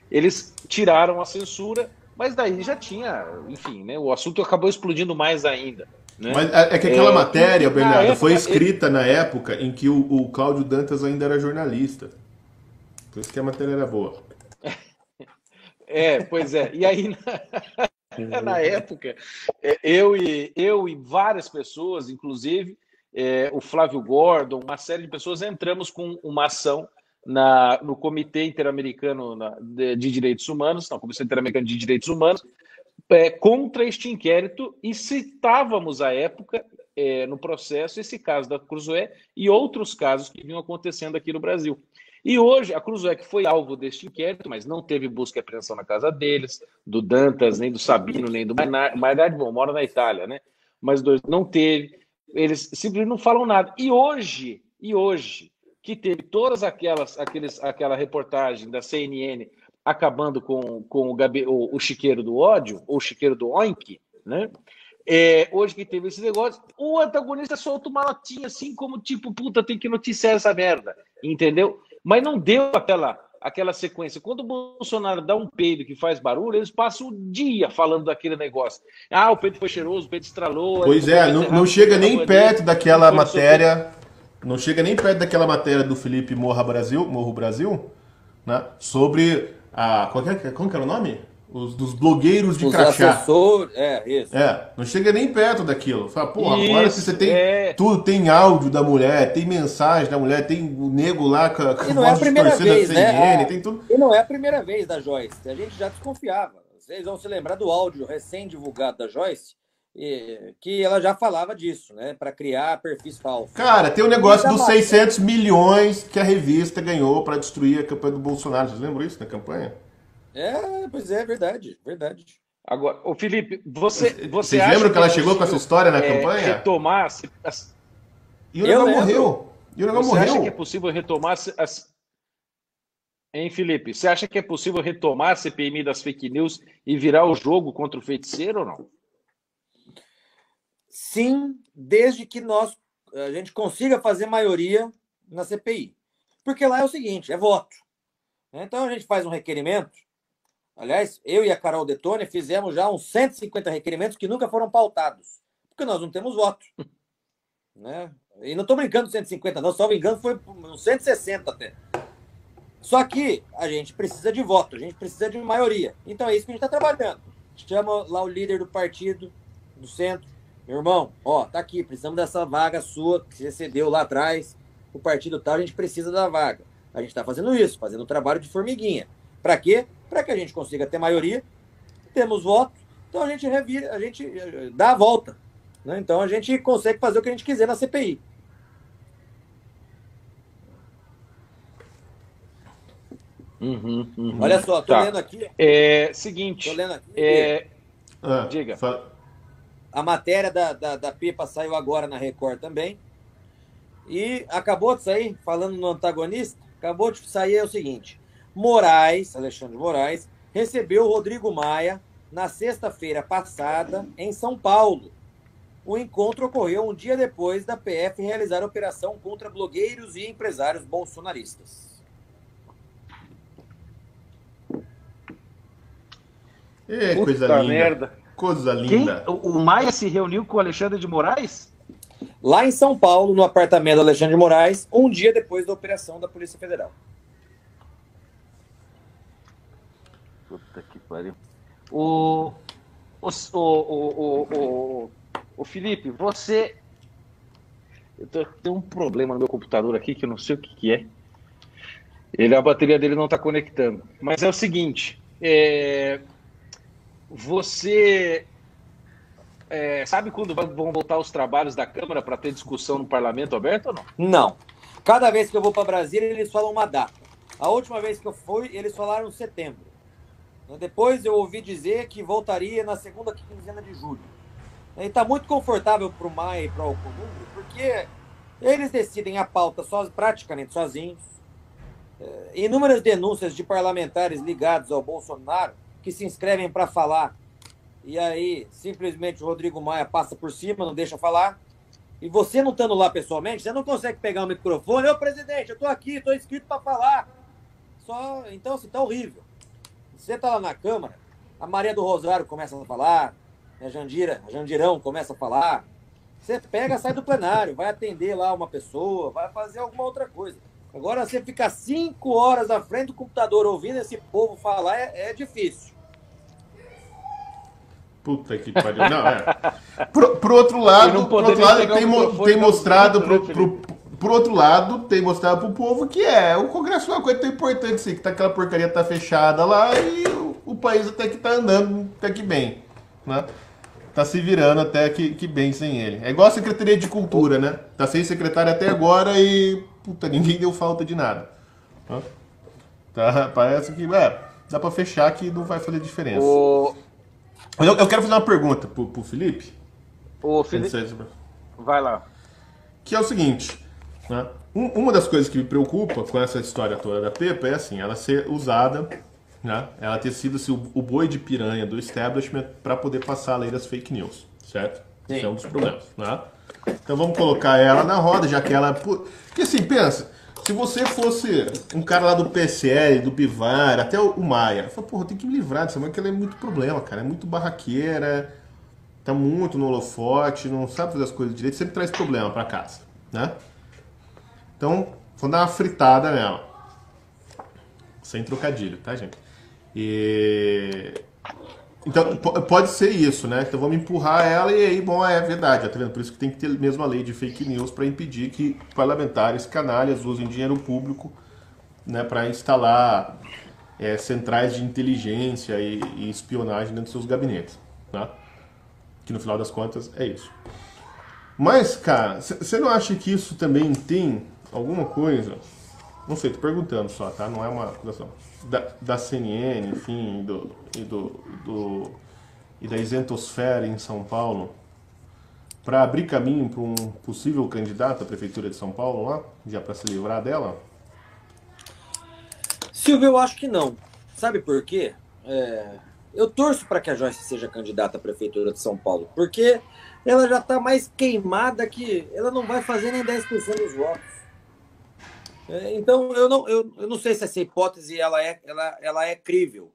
eles tiraram a censura, mas daí já tinha, enfim, né, o assunto acabou explodindo mais ainda. Né? Mas é que aquela matéria, Bernardo, foi escrita na época em que o Cláudio Dantas ainda era jornalista. Por isso que a matéria era boa. Pois é. E aí, na época, eu e várias pessoas, inclusive o Flávio Gordon, uma série de pessoas, entramos com uma ação no Comitê Interamericano de Direitos Humanos, na Comissão Interamericana de Direitos Humanos, contra este inquérito, e citávamos à época, no processo, esse caso da Cruzoé e outros casos que vinham acontecendo aqui no Brasil. E hoje, a Cruzoé, que foi alvo deste inquérito, mas não teve busca e apreensão na casa deles, do Dantas, nem do Sabino, nem do Mainardi, bom, mora na Itália, né? Mas não teve, eles simplesmente não falam nada. E hoje, que teve todas aquela reportagem da CNN acabando com o chiqueiro do ódio, ou o chiqueiro do oink, né? Hoje que teve esse negócio, o antagonista solta uma latinha assim, como tipo, puta, tem que noticiar essa merda, entendeu? Mas não deu aquela sequência. Quando o Bolsonaro dá um peido que faz barulho, eles passam o dia falando daquele negócio. Ah, o peido foi cheiroso, o peido estralou. Pois não chega nem perto daquela matéria. Não chega nem perto daquela matéria do Felipe Morro Brasil, né? Sobre como que era o nome? Dos blogueiros de crachá. Assessor, isso. Não chega nem perto daquilo. Fala, porra, agora você tem tudo, tem áudio da mulher, tem mensagem da mulher, tem o nego lá com a voz distorcida da CNN, tem tudo. E não é a primeira vez da Joyce, a gente já desconfiava. Vocês vão se lembrar do áudio recém-divulgado da Joyce, que ela já falava disso, né, para criar perfis falsos. Cara, tem o negócio dos 600 milhões que a revista ganhou para destruir a campanha do Bolsonaro. Vocês lembram isso na campanha? Pois é, verdade. Agora, ô Felipe, você Vocês lembram que ela chegou com essa história na campanha? Retomar... E o negócio morreu. Você acha que é possível retomar... Hein, Felipe? Você acha que é possível retomar a CPMI das fake news e virar o jogo contra o feiticeiro ou não? Sim, desde que a gente consiga fazer maioria na CPI. Porque lá é o seguinte, é voto. Então a gente faz um requerimento. Aliás, eu e a Carol Detone fizemos já uns 150 requerimentos que nunca foram pautados, porque nós não temos voto. Né? E não estou brincando de 150, não, salvo engano, foi uns 160 até. Só que a gente precisa de voto, a gente precisa de maioria. Então é isso que a gente está trabalhando. Chama lá o líder do partido, do centro. Meu irmão, tá aqui, precisamos dessa vaga sua que você cedeu lá atrás, o partido tal, a gente precisa da vaga. A gente está fazendo isso, fazendo um trabalho de formiguinha. Para quê? Para que a gente consiga ter maioria temos voto, então a gente revira, a gente dá a volta. Né? Então a gente consegue fazer o que a gente quiser na CPI. Olha só, tô lendo aqui. Seguinte. Tô lendo aqui. Diga. A matéria da Pipa saiu agora na Record também. E acabou de sair, falando no antagonista, acabou de sair o seguinte: Alexandre Moraes, recebeu o Rodrigo Maia na sexta-feira passada em São Paulo. O encontro ocorreu um dia depois da PF realizar a operação contra blogueiros e empresários bolsonaristas. Coisa linda. Merda. Coisa linda. O Maia se reuniu com o Alexandre de Moraes? Lá em São Paulo, no apartamento do Alexandre de Moraes, um dia depois da operação da Polícia Federal. Puta que pariu. O Felipe, você... Tem um problema no meu computador aqui que eu não sei o que é. A bateria dele não está conectando. Mas é o seguinte... Você sabe quando vão voltar os trabalhos da Câmara para ter discussão no Parlamento aberto ou não? Não. Cada vez que eu vou para Brasília, eles falam uma data. A última vez que eu fui, eles falaram setembro. Depois eu ouvi dizer que voltaria na segunda quinzena de julho. E está muito confortável para o Maia e para o Alcolumbre, porque eles decidem a pauta praticamente sozinhos. Inúmeras denúncias de parlamentares ligados ao Bolsonaro que se inscrevem para falar, e aí simplesmente o Rodrigo Maia passa por cima, não deixa falar, e você não estando lá pessoalmente, você não consegue pegar o microfone: ô presidente, eu estou aqui, estou inscrito para falar. Então, assim, tá horrível. Você está lá na Câmara, a Maria do Rosário começa a falar, a Jandirão começa a falar, você pega, sai do plenário, vai atender lá uma pessoa, vai fazer alguma outra coisa. Agora, você ficar 5 horas à frente do computador ouvindo esse povo falar é difícil. Puta que pariu. Não, Por outro lado, tem mostrado por outro lado, tem mostrado pro povo que o Congresso é uma coisa tão importante assim, que aquela porcaria tá fechada lá e o país até que tá andando até que bem, né? Tá se virando até que bem sem ele. É igual a Secretaria de Cultura, né? Tá sem secretário até agora e puta, ninguém deu falta de nada. Tá, parece que dá pra fechar que não vai fazer diferença. Eu quero fazer uma pergunta pro Felipe. Felipe, vai lá. Que é o seguinte, né? Uma das coisas que me preocupa com essa história toda da Pepa é assim, ela ser usada, né? Ela ter sido assim, o boi de piranha do establishment para poder passar a lei das fake news, certo? Sim. Isso é um dos problemas, né? Então vamos colocar ela na roda, já que ela... Porque assim, pensa, se você fosse um cara lá do PSL, do Bivar, até o Maia, fala, porra, tem que me livrar dessa mulher, porque ela é muito problema, cara. É muito barraqueira, tá muito no holofote, não sabe fazer as coisas direito, sempre traz problema pra casa, né? Então, vamos dar uma fritada nela. Sem trocadilho, tá, gente? Então, pode ser isso, né? Então, vamos empurrar ela e aí, bom, é verdade, tá vendo? Por isso que tem que ter mesmo a lei de fake news para impedir que parlamentares canalhas usem dinheiro público, né, para instalar centrais de inteligência e espionagem dentro dos seus gabinetes, tá? Que no final das contas é isso. Mas, cara, você não acha que isso também tem alguma coisa? Não sei, tô perguntando só, tá? Não é uma acusação. Da CNN, enfim, e da isentosfera em São Paulo, para abrir caminho para um possível candidato à Prefeitura de São Paulo lá, já para se livrar dela? Silvio, eu acho que não. Sabe por quê? Eu torço para que a Joyce seja candidata à Prefeitura de São Paulo, porque ela já está mais queimada que ela não vai fazer nem 10% dos votos. Então, eu não sei se essa hipótese ela é crível.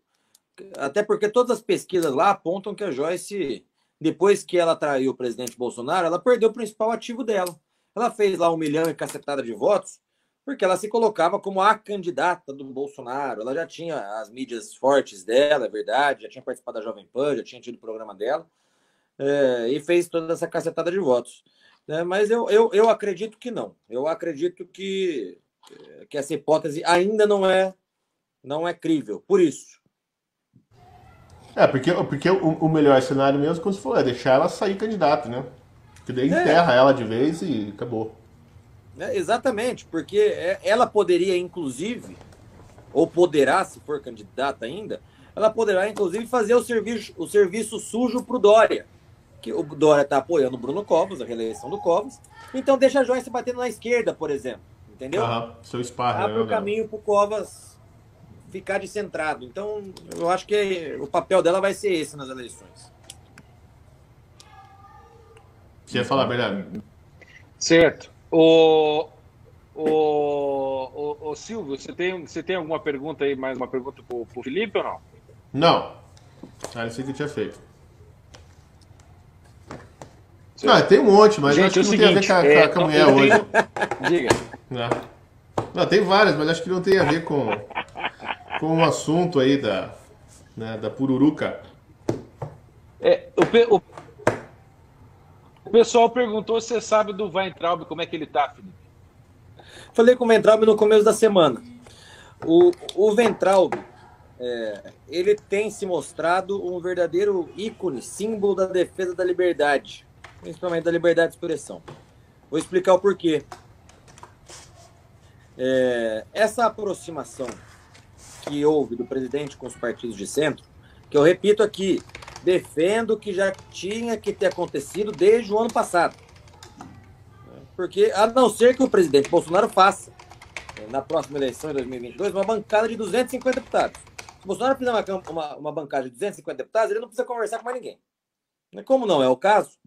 Até porque todas as pesquisas lá apontam que a Joyce, depois que ela traiu o presidente Bolsonaro, ela perdeu o principal ativo dela. Ela fez lá 1 milhão e cacetada de votos, porque ela se colocava como a candidata do Bolsonaro. Ela já tinha as mídias fortes dela, é verdade, já tinha participado da Jovem Pan, já tinha tido o programa dela, e fez toda essa cacetada de votos. Mas eu acredito que não. Eu acredito que essa hipótese ainda não é crível. Por isso. Porque o melhor cenário mesmo, como você falou, é deixar ela sair candidata, né? Porque daí enterra ela de vez e acabou. Exatamente, porque ela poderia, inclusive, ou poderá, se for candidata ainda, ela poderá, inclusive, fazer o serviço sujo para o Dória. Que o Dória está apoiando o Bruno Covas, a reeleição do Covas. Então deixa a Joyce batendo na esquerda, por exemplo. Entendeu? Seu sparring, Abre o caminho para o Covas ficar descentrado. Então, eu acho que o papel dela vai ser esse nas eleições. Você ia falar, Bernardo? Certo. Ô Silvio, você tem alguma pergunta aí, mais uma pergunta pro Felipe ou não? Não. Ah, isso que eu tinha feito. Certo. Não, tem um monte, mas gente, acho que não tem a ver com a mulher hoje. Diga. Não, tem várias, mas acho que não tem a ver com o assunto aí da pururuca. O pessoal perguntou se você sabe do Weintraub, como é que ele tá, Felipe? Falei com o Weintraub no começo da semana. O Weintraub, ele tem se mostrado um verdadeiro ícone, símbolo da defesa da liberdade, principalmente da liberdade de expressão. Vou explicar o porquê. Essa aproximação que houve do presidente com os partidos de centro, que eu repito aqui, defendo que já tinha que ter acontecido desde o ano passado. Porque, a não ser que o presidente Bolsonaro faça, na próxima eleição, em 2022, uma bancada de 250 deputados. Se o Bolsonaro fizer uma bancada de 250 deputados, ele não precisa conversar com mais ninguém. Como não é o caso,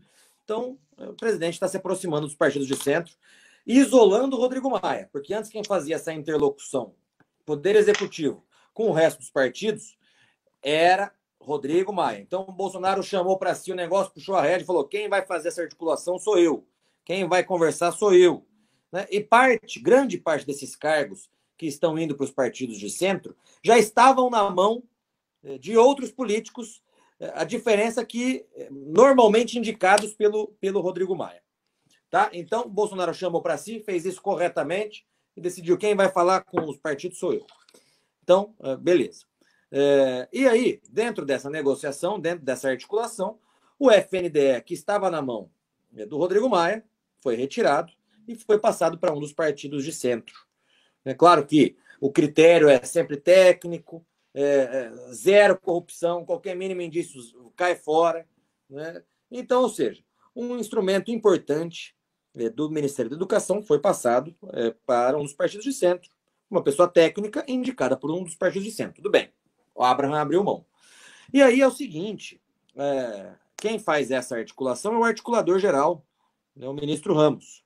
então o presidente está se aproximando dos partidos de centro, isolando o Rodrigo Maia, porque antes quem fazia essa interlocução, Poder Executivo, com o resto dos partidos, era Rodrigo Maia. Então o Bolsonaro chamou para si o negócio, puxou a rédea e falou: quem vai fazer essa articulação sou eu, quem vai conversar sou eu. E grande parte desses cargos que estão indo para os partidos de centro já estavam na mão de outros políticos, a diferença é que normalmente indicados pelo Rodrigo Maia. Tá? Então, o Bolsonaro chamou para si, fez isso corretamente e decidiu: quem vai falar com os partidos sou eu. Então, beleza. E aí, dentro dessa negociação, dentro dessa articulação, o FNDE, que estava na mão do Rodrigo Maia, foi retirado e foi passado para um dos partidos de centro. É claro que o critério é sempre técnico, zero corrupção, qualquer mínimo indício cai fora. Né? Então, ou seja, um instrumento importante do Ministério da Educação foi passado para um dos partidos de centro, uma pessoa técnica indicada por um dos partidos de centro. Tudo bem, o Abraham abriu mão. E aí é o seguinte, quem faz essa articulação é o articulador geral, o ministro Ramos.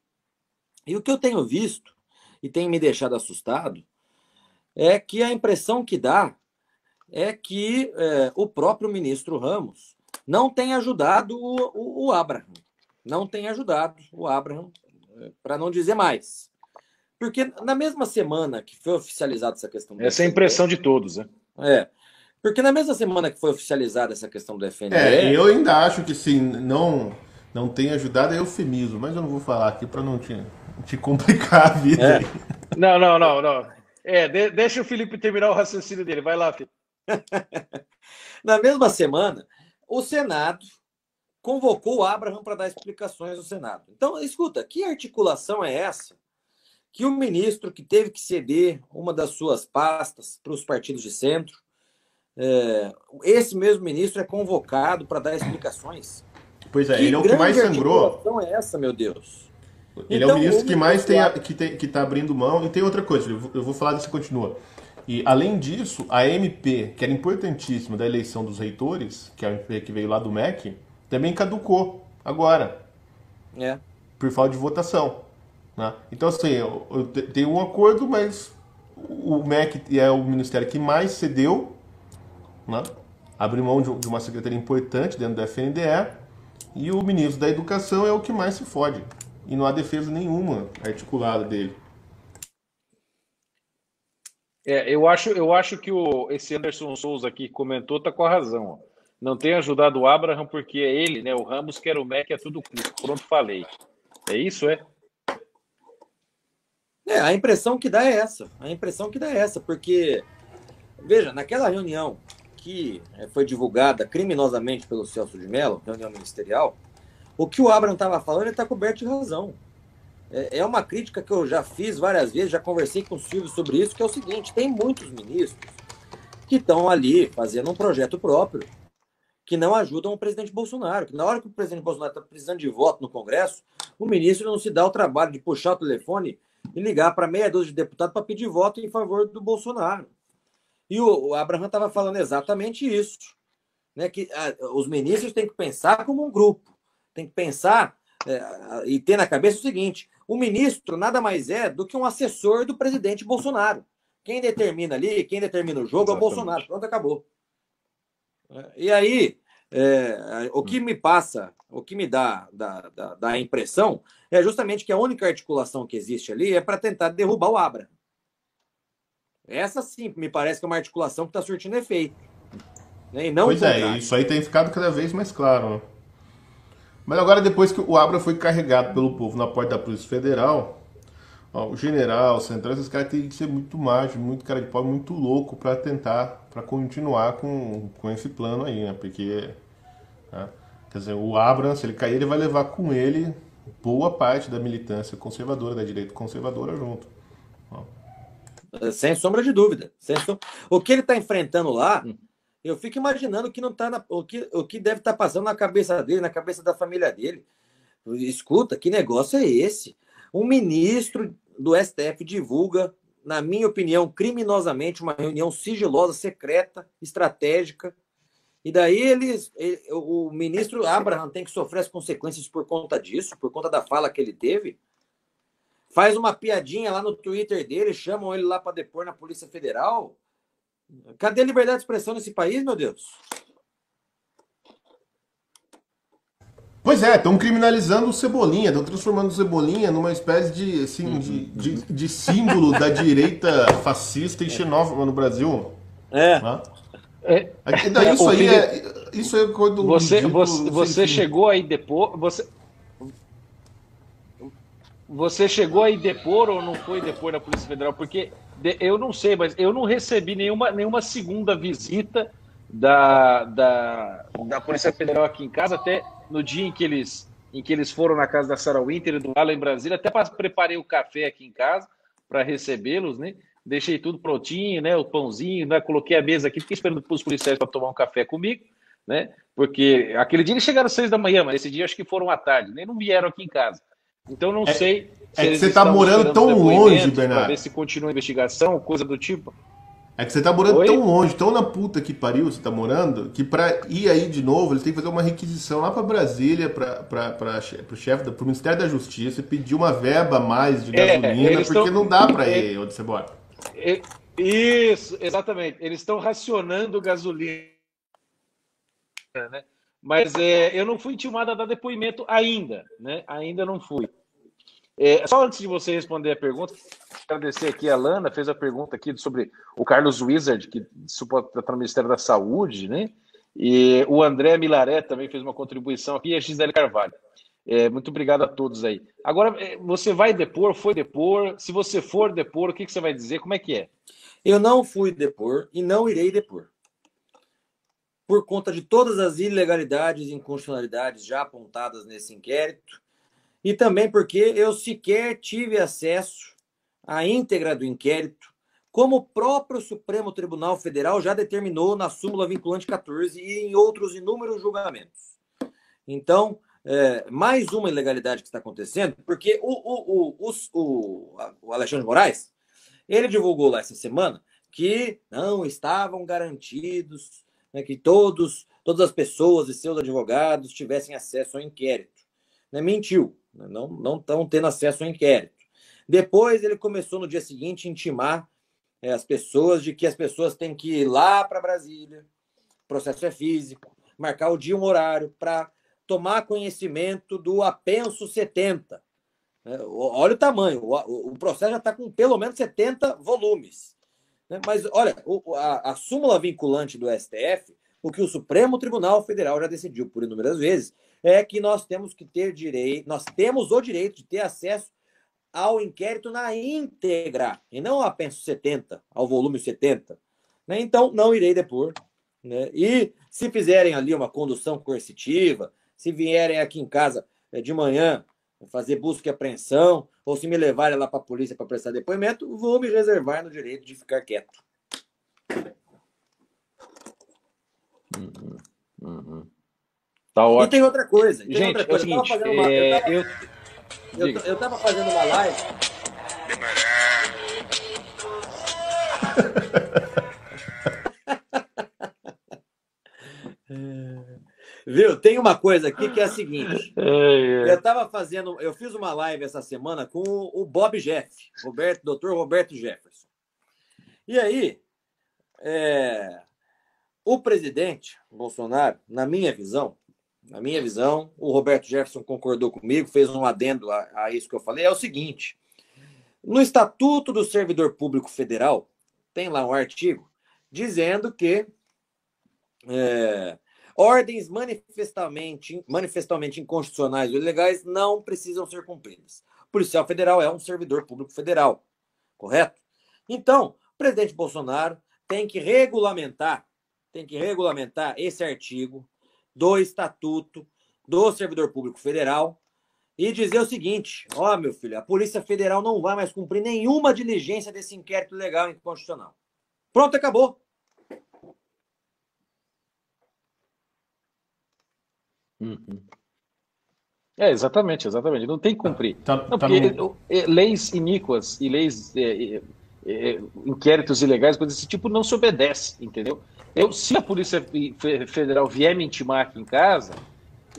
E o que eu tenho visto, e tem me deixado assustado, é que a impressão que dá é que o próprio ministro Ramos não tem ajudado o Abraham. Não tem ajudado o Abraham, para não dizer mais. Porque na mesma semana que foi oficializada essa questão do Essa é a impressão de todos, né? Porque na mesma semana que foi oficializada essa questão do FNDE... eu ainda acho que sim, não tem ajudado, é eufemismo, mas eu não vou falar aqui para não te complicar a vida. Não. Deixa o Felipe terminar o raciocínio dele. Vai lá, Felipe. Na mesma semana, o Senado convocou o Abraham para dar explicações no Senado. Então, escuta, que articulação é essa que o ministro que teve que ceder uma das suas pastas para os partidos de centro, esse mesmo ministro é convocado para dar explicações? Pois é, ele é o que mais sangrou. Que articulação é essa, meu Deus? Ele é o ministro que mais que está abrindo mão. E tem outra coisa, eu vou falar disso, continua. E, além disso, a MP, que era importantíssima da eleição dos reitores, que é a MP que veio lá do MEC, também caducou agora. Por falta de votação. Né? Então, assim, eu tenho um acordo, mas o MEC é o ministério que mais cedeu, né? Abriu mão de uma secretaria importante dentro da FNDE, e o ministro da Educação é o que mais se fode. E não há defesa nenhuma articulada dele. Eu acho que esse Anderson Souza aqui que comentou está com a razão. Ó. Não tem ajudado o Abraham porque é ele, né? O Ramos quer o MEC a tudo custo. Pronto, falei. É isso, a impressão que dá é essa. Porque, veja, naquela reunião que foi divulgada criminosamente pelo Celso de Mello, reunião ministerial, o que o Abraham estava falando, ele está coberto de razão. É uma crítica que eu já fiz várias vezes, já conversei com o Silvio sobre isso, que é o seguinte, tem muitos ministros que estão ali fazendo um projeto próprio, que não ajudam o presidente Bolsonaro, que na hora que o presidente Bolsonaro está precisando de voto no Congresso, o ministro não se dá o trabalho de puxar o telefone e ligar para meia dúzia de deputados para pedir voto em favor do Bolsonaro. E o Abraham estava falando exatamente isso, né? Que os ministros têm que pensar como um grupo, tem que pensar e ter na cabeça o seguinte: o ministro nada mais é do que um assessor do presidente Bolsonaro. Quem determina ali, quem determina o jogo exatamente. É o Bolsonaro. Pronto, acabou. E aí, o que me passa, o que me dá a impressão é justamente que a única articulação que existe ali é para tentar derrubar o Abraham. Essa sim, me parece que é uma articulação que está surtindo efeito. Né? E não pois isso aí tem ficado cada vez mais claro. Né? Mas agora, depois que o Abraham foi carregado pelo povo na porta da Polícia Federal, o general, o central, esses caras têm que ser muito mágico, muito cara de pau, muito louco para tentar, para continuar com esse plano aí, né? Porque, né? Quer dizer, o Abraham, se ele cair, ele vai levar com ele boa parte da militância conservadora, da direita conservadora junto. Sem sombra de dúvida. O que ele está enfrentando lá, eu fico imaginando que não tá o que deve estar passando na cabeça dele, na cabeça da família dele. Escuta, que negócio é esse? Um ministro do STF divulga, na minha opinião, criminosamente, uma reunião sigilosa, secreta, estratégica. E daí o ministro Abraham tem que sofrer as consequências por conta disso, por conta da fala que ele teve. Faz uma piadinha lá no Twitter dele, chamam ele lá para depor na Polícia Federal. Cadê a liberdade de expressão nesse país, meu Deus? Pois é, estão criminalizando o Cebolinha, estão transformando o Cebolinha numa espécie de, assim, de símbolo da direita fascista e xenófoba no Brasil. Isso é coisa do você chegou aí depois. Você chegou aí depor ou não foi depor na Polícia Federal? Porque eu não sei, mas eu não recebi nenhuma segunda visita da Polícia Federal aqui em casa, até no dia em que eles foram na casa da Sarah Winter e do Alan em Brasília, até preparei o café aqui em casa para recebê-los, né? Deixei tudo prontinho, né? O pãozinho, né? Coloquei a mesa aqui, fiquei esperando os policiais para tomar um café comigo, né? Porque aquele dia eles chegaram às 6 da manhã, mas esse dia acho que foram à tarde, nem não vieram aqui em casa. Então não sei se que você está morando tão longe, Bernardo. Para ver se continua a investigação, coisa do tipo. É que você tá morando tão longe, tão na puta que pariu você tá morando, que pra ir aí de novo, eles têm que fazer uma requisição lá pra Brasília, pro Ministério da Justiça, pedir uma verba a mais de gasolina, porque não dá pra ir onde você mora. Isso, exatamente. Eles estão racionando gasolina, né? Mas eu não fui intimado a dar depoimento ainda, né? Ainda não fui. Só antes de você responder a pergunta, agradecer aqui a Lana, fez a pergunta aqui sobre o Carlos Wizard, que está no Ministério da Saúde, né? E o André Milaré também fez uma contribuição aqui, e a Gisele Carvalho. Muito obrigado a todos aí. Agora, você vai depor, foi depor? Se você for depor, o que você vai dizer? Como é que é? Eu não fui depor e não irei depor. Por conta de todas as ilegalidades e inconstitucionalidades já apontadas nesse inquérito, e também porque eu sequer tive acesso à íntegra do inquérito, como o próprio Supremo Tribunal Federal já determinou na súmula vinculante 14 e em outros inúmeros julgamentos. Então, mais uma ilegalidade que está acontecendo, porque o Alexandre de Moraes, ele divulgou lá essa semana que não estavam garantidos, né, que todas as pessoas e seus advogados tivessem acesso ao inquérito. Mentiu. Não estão tendo acesso ao inquérito. Depois ele começou no dia seguinte a intimar as pessoas de que as pessoas têm que ir lá para Brasília, o processo é físico, marcar o dia e um horário para tomar conhecimento do apenso 70. Olha o tamanho, o processo já está com pelo menos 70 volumes. Mas olha, a súmula vinculante do STF, o que o Supremo Tribunal Federal já decidiu por inúmeras vezes, é que nós temos que ter direito, nós temos o direito de ter acesso ao inquérito na íntegra, e não apenas 70, ao volume 70. Então, não irei depor. né? E se fizerem ali uma condução coercitiva, se vierem aqui em casa de manhã fazer busca e apreensão, ou se me levarem lá para a polícia para prestar depoimento, vou me reservar no direito de ficar quieto. Tá ótimo. E tem outra coisa. Gente, é o seguinte, eu estava fazendo uma live. Viu? Tem uma coisa aqui que é a seguinte. Eu fiz uma live essa semana com o Bob Jeff, Dr. Roberto Jefferson. E aí, o presidente Bolsonaro, na minha visão, o Roberto Jefferson concordou comigo, fez um adendo a isso que eu falei, é o seguinte: no Estatuto do Servidor Público Federal, tem lá um artigo dizendo que ordens manifestamente inconstitucionais ou ilegais não precisam ser cumpridas. O policial federal é um servidor público federal, correto? Então, o presidente Bolsonaro tem que regulamentar esse artigo do Estatuto do Servidor Público Federal e dizer o seguinte: meu filho, a Polícia Federal não vai mais cumprir nenhuma diligência desse inquérito legal e inconstitucional. Pronto, acabou. Exatamente. Não tem que cumprir. Leis iníquas e leis, inquéritos ilegais, coisas desse tipo, não se obedece, entendeu? Se a Polícia Federal vier me intimar aqui em casa,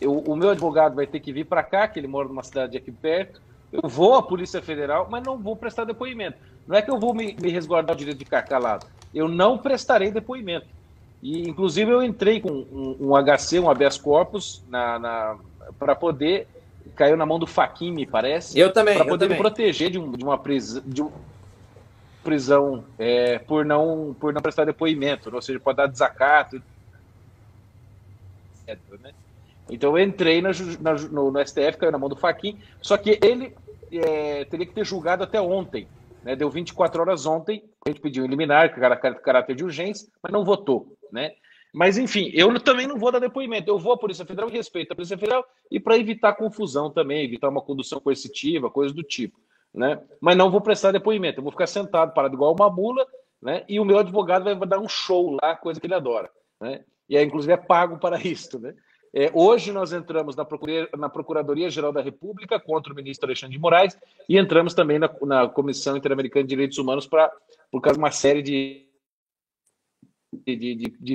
o meu advogado vai ter que vir para cá, que ele mora numa cidade aqui perto, eu vou à Polícia Federal, mas não vou prestar depoimento. Não é que eu vou me resguardar o direito de ficar calado. Eu não prestarei depoimento. E, inclusive, eu entrei com um HC, um habeas corpus, para poder... Caiu na mão do Fachin, me parece. Eu também. Para poder me proteger de uma prisão por não prestar depoimento. Ou seja, pode dar desacato, etc. Né? Então, eu entrei no STF, caiu na mão do Fachin, só que ele teria que ter julgado até ontem. Né? Deu 24 horas ontem, a gente pediu liminar, caráter de urgência, mas não votou. Né? Mas, enfim, eu também não vou dar depoimento. Eu vou à Polícia Federal e respeito a Polícia Federal e para evitar confusão também, evitar uma condução coercitiva, coisas do tipo. Né? Mas não vou prestar depoimento. Eu vou ficar sentado, parado igual uma mula, né? E o meu advogado vai dar um show lá, coisa que ele adora. Né? E aí, inclusive, é pago para isso. Né? Hoje nós entramos na Procuradoria-Geral da República contra o ministro Alexandre de Moraes e entramos também na Comissão Interamericana de Direitos Humanos por causa de uma série de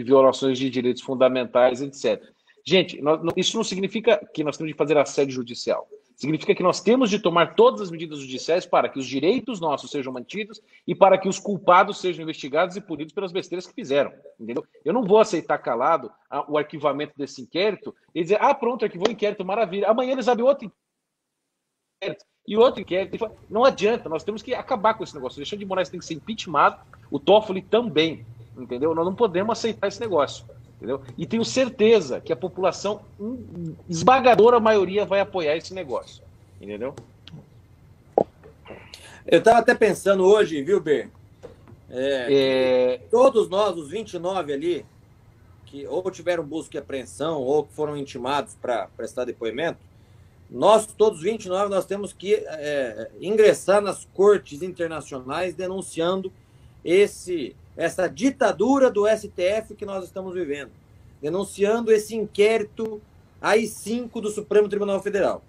violações de direitos fundamentais, etc. Gente, isso não significa que nós temos de fazer assédio judicial. Significa que nós temos de tomar todas as medidas judiciais para que os direitos nossos sejam mantidos e para que os culpados sejam investigados e punidos pelas besteiras que fizeram. Entendeu? Eu não vou aceitar calado o arquivamento desse inquérito e dizer, pronto, arquivou o inquérito, maravilha. Amanhã eles abrem outro inquérito e outro inquérito. Não adianta, nós temos que acabar com esse negócio. O Alexandre de Moraes tem que ser impeachmentado, o Toffoli também. Entendeu? Nós não podemos aceitar esse negócio. Entendeu? E tenho certeza que a população, esmagadora maioria, vai apoiar esse negócio. Entendeu? Eu estava até pensando hoje, viu, Ber? Todos nós, os 29 ali, que ou tiveram busca e apreensão ou que foram intimados para prestar depoimento, nós, todos 29, nós temos que ingressar nas cortes internacionais denunciando essa ditadura do STF que nós estamos vivendo, denunciando esse inquérito AI-5 do Supremo Tribunal Federal.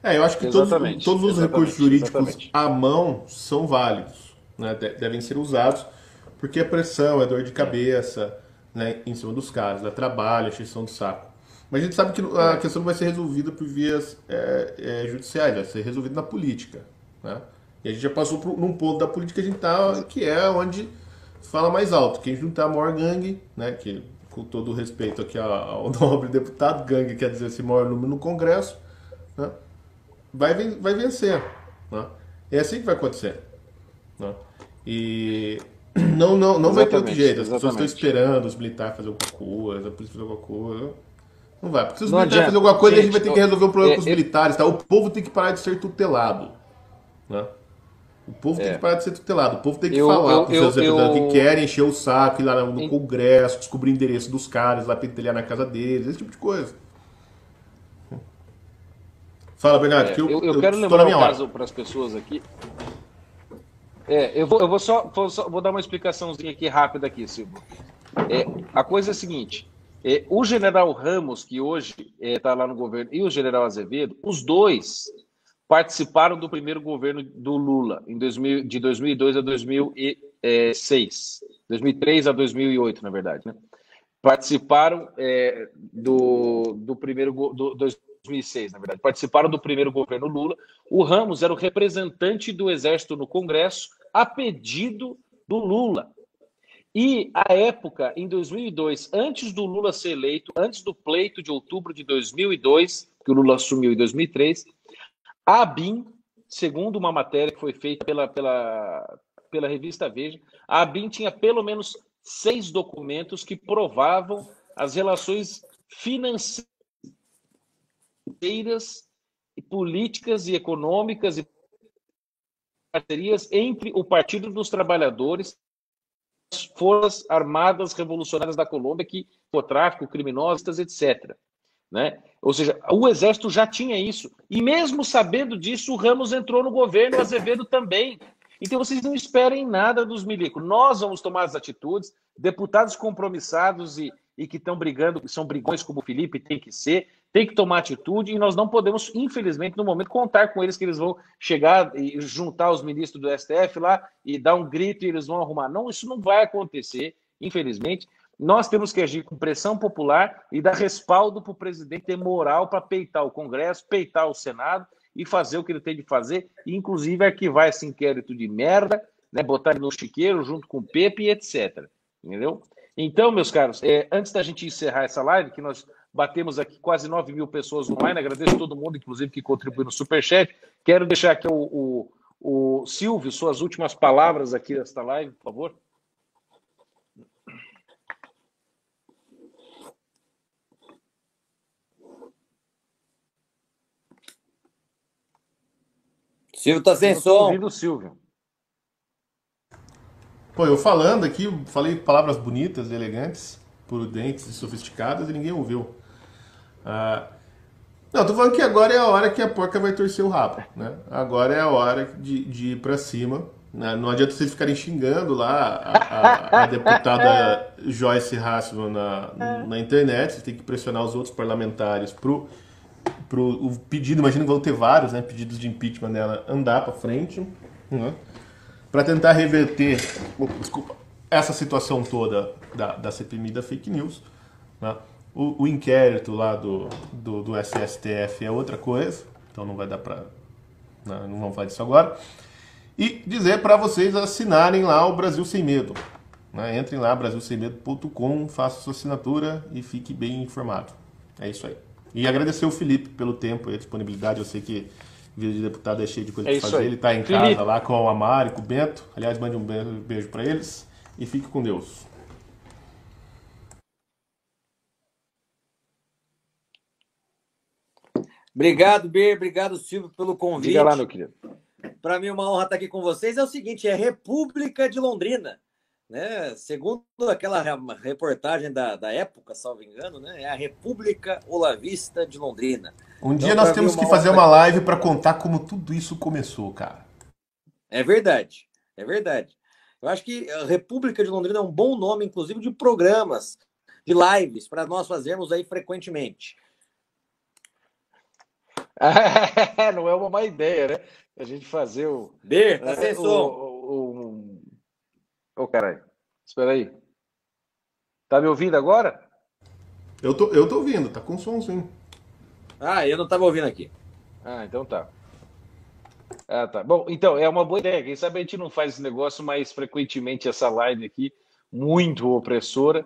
Eu acho que todos os recursos jurídicos à mão são válidos, né? Devem ser usados, porque a pressão, a dor de cabeça, né, em cima dos caras, dá trabalho, a extensão do saco. Mas a gente sabe que a questão não vai ser resolvida por vias judiciais, vai ser resolvida na política, né? E a gente já passou num ponto da política que a gente tá, que é onde fala mais alto. Quem juntar a maior gangue, né, que com todo o respeito aqui ao nobre deputado, gangue quer dizer esse maior número no Congresso, né, vai vencer. Né? É assim que vai acontecer. Né? E não vai ter outro jeito. As pessoas estão esperando os militares fazer alguma coisa, a polícia fazer alguma coisa. Não vai. Porque se os militares fazerem alguma coisa, a gente vai ter que resolver o problema com os militares. Tá? O povo tem que parar de ser tutelado. Né? O povo tem que parar de ser tutelado. O povo tem que falar para os seus representantes que querem encher o saco, ir lá no Congresso, descobrir o endereço dos caras, lá pentelhar na casa deles, esse tipo de coisa. Fala, Bernardo, que eu quero lembrar um caso para as pessoas aqui. Eu vou dar uma explicaçãozinha aqui rápida aqui, Silvio. A coisa é a seguinte: o general Ramos, que hoje está lá no governo, e o general Azevedo, os dois participaram do primeiro governo do Lula, de 2002 a 2006. 2003 a 2008, na verdade, né? Participaram do primeiro... 2006, na verdade. Participaram do primeiro governo Lula. O Ramos era o representante do Exército no Congresso a pedido do Lula. E, à época, em 2002, antes do Lula ser eleito, antes do pleito de outubro de 2002, que o Lula assumiu em 2003, a ABIN, segundo uma matéria que foi feita pela revista Veja, a ABIN tinha pelo menos 6 documentos que provavam as relações financeiras, políticas e econômicas e parcerias entre o Partido dos Trabalhadores e as Forças Armadas Revolucionárias da Colômbia, que o tráfico, criminosas, etc. Né? Ou seja, o Exército já tinha isso. E mesmo sabendo disso, o Ramos entrou no governo, o Azevedo também. Então vocês não esperem nada dos milicos. Nós vamos tomar as atitudes, deputados compromissados e que estão brigando, que são brigões como o Felipe, tem que tomar atitude, e nós não podemos, infelizmente, no momento, contar com eles que eles vão chegar e juntar os ministros do STF lá e dar um grito e eles vão arrumar. Não, isso não vai acontecer, infelizmente. Nós temos que agir com pressão popular e dar respaldo para o presidente ter moral para peitar o Congresso, peitar o Senado e fazer o que ele tem de fazer, e inclusive arquivar esse inquérito de merda, né, botar ele no chiqueiro junto com o Pepe, etc. Entendeu? Então, meus caros, antes da gente encerrar essa live, que nós batemos aqui quase 9 mil pessoas online, agradeço a todo mundo, inclusive, que contribuiu no Superchat. Quero deixar aqui o Silvio, suas últimas palavras aqui nesta live, por favor. Silvio está sem som. Ouvindo o Silvio. Pô, eu falando aqui, falei palavras bonitas, elegantes, prudentes e sofisticadas e ninguém ouviu. Não, tô falando que agora é a hora que a porca vai torcer o rabo, né? Agora é a hora de ir pra cima, né? Não adianta vocês ficarem xingando lá a deputada Joyce Hasselman na internet, vocês têm que pressionar os outros parlamentares pro o pedido, imagino que vão ter vários, né, pedidos de impeachment dela andar para frente, né, para tentar reverter, essa situação toda da CPMI da fake news, né. O inquérito lá do STF é outra coisa, então não vai dar para, não vamos falar disso agora, e dizer para vocês assinarem lá o Brasil Sem Medo, né, entrem lá brasilsemmedo.com, façam sua assinatura e fique bem informado. É isso aí. E agradecer o Felipe pelo tempo e a disponibilidade. Eu sei que vida de deputado é cheio de coisa para fazer. Ele está em casa lá com a Mari, com o Bento. Aliás, mande um beijo para eles e fique com Deus. Obrigado, Ber. Obrigado, Silvio, pelo convite. Diga lá, meu querido. Para mim, uma honra estar aqui com vocês. É o seguinte, é República de Londrina. Né? Segundo aquela reportagem da época, salvo engano, né? É a República Olavista de Londrina. Um dia nós temos que fazer uma live para contar como tudo isso começou, cara. É verdade, é verdade. Eu acho que a República de Londrina é um bom nome, inclusive, de programas, de lives, para nós fazermos aí frequentemente. Não é uma má ideia, né? A gente fazer o... Tá sem som. Ô, caralho. Espera aí. Tá me ouvindo agora? Eu tô ouvindo, tá com som sim. Eu não tava ouvindo aqui. Então tá. Tá. Bom, então, é uma boa ideia. Quem sabe a gente não faz esse negócio mais frequentemente, essa live aqui, muito opressora.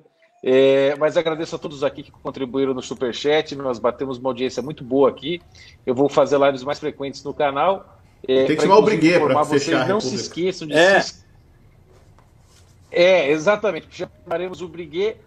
Mas agradeço a todos aqui que contribuíram no Superchat. Nós batemos uma audiência muito boa aqui. Eu vou fazer lives mais frequentes no canal. Tem que chamar o Briguet para fechar a Não se esqueçam de exatamente. Chamaremos o Briguet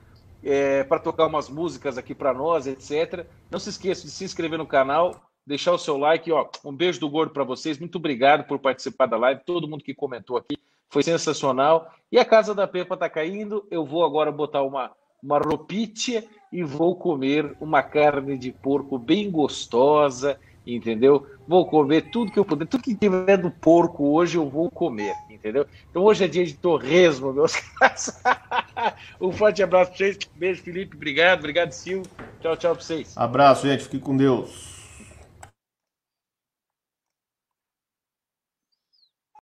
para tocar umas músicas aqui para nós, etc. Não se esqueçam de se inscrever no canal, deixar o seu like. Ó, um beijo do gordo para vocês. Muito obrigado por participar da live. Todo mundo que comentou aqui foi sensacional. E a casa da Pepa está caindo. Eu vou agora botar uma roupite e vou comer uma carne de porco bem gostosa, entendeu? Vou comer tudo que eu puder, tudo que tiver do porco hoje eu vou comer, entendeu? Então hoje é dia de torresmo, meus caras. Um forte abraço para vocês. Beijo, Felipe. Obrigado, Silvio. Tchau, tchau para vocês. Abraço, gente. Fique com Deus.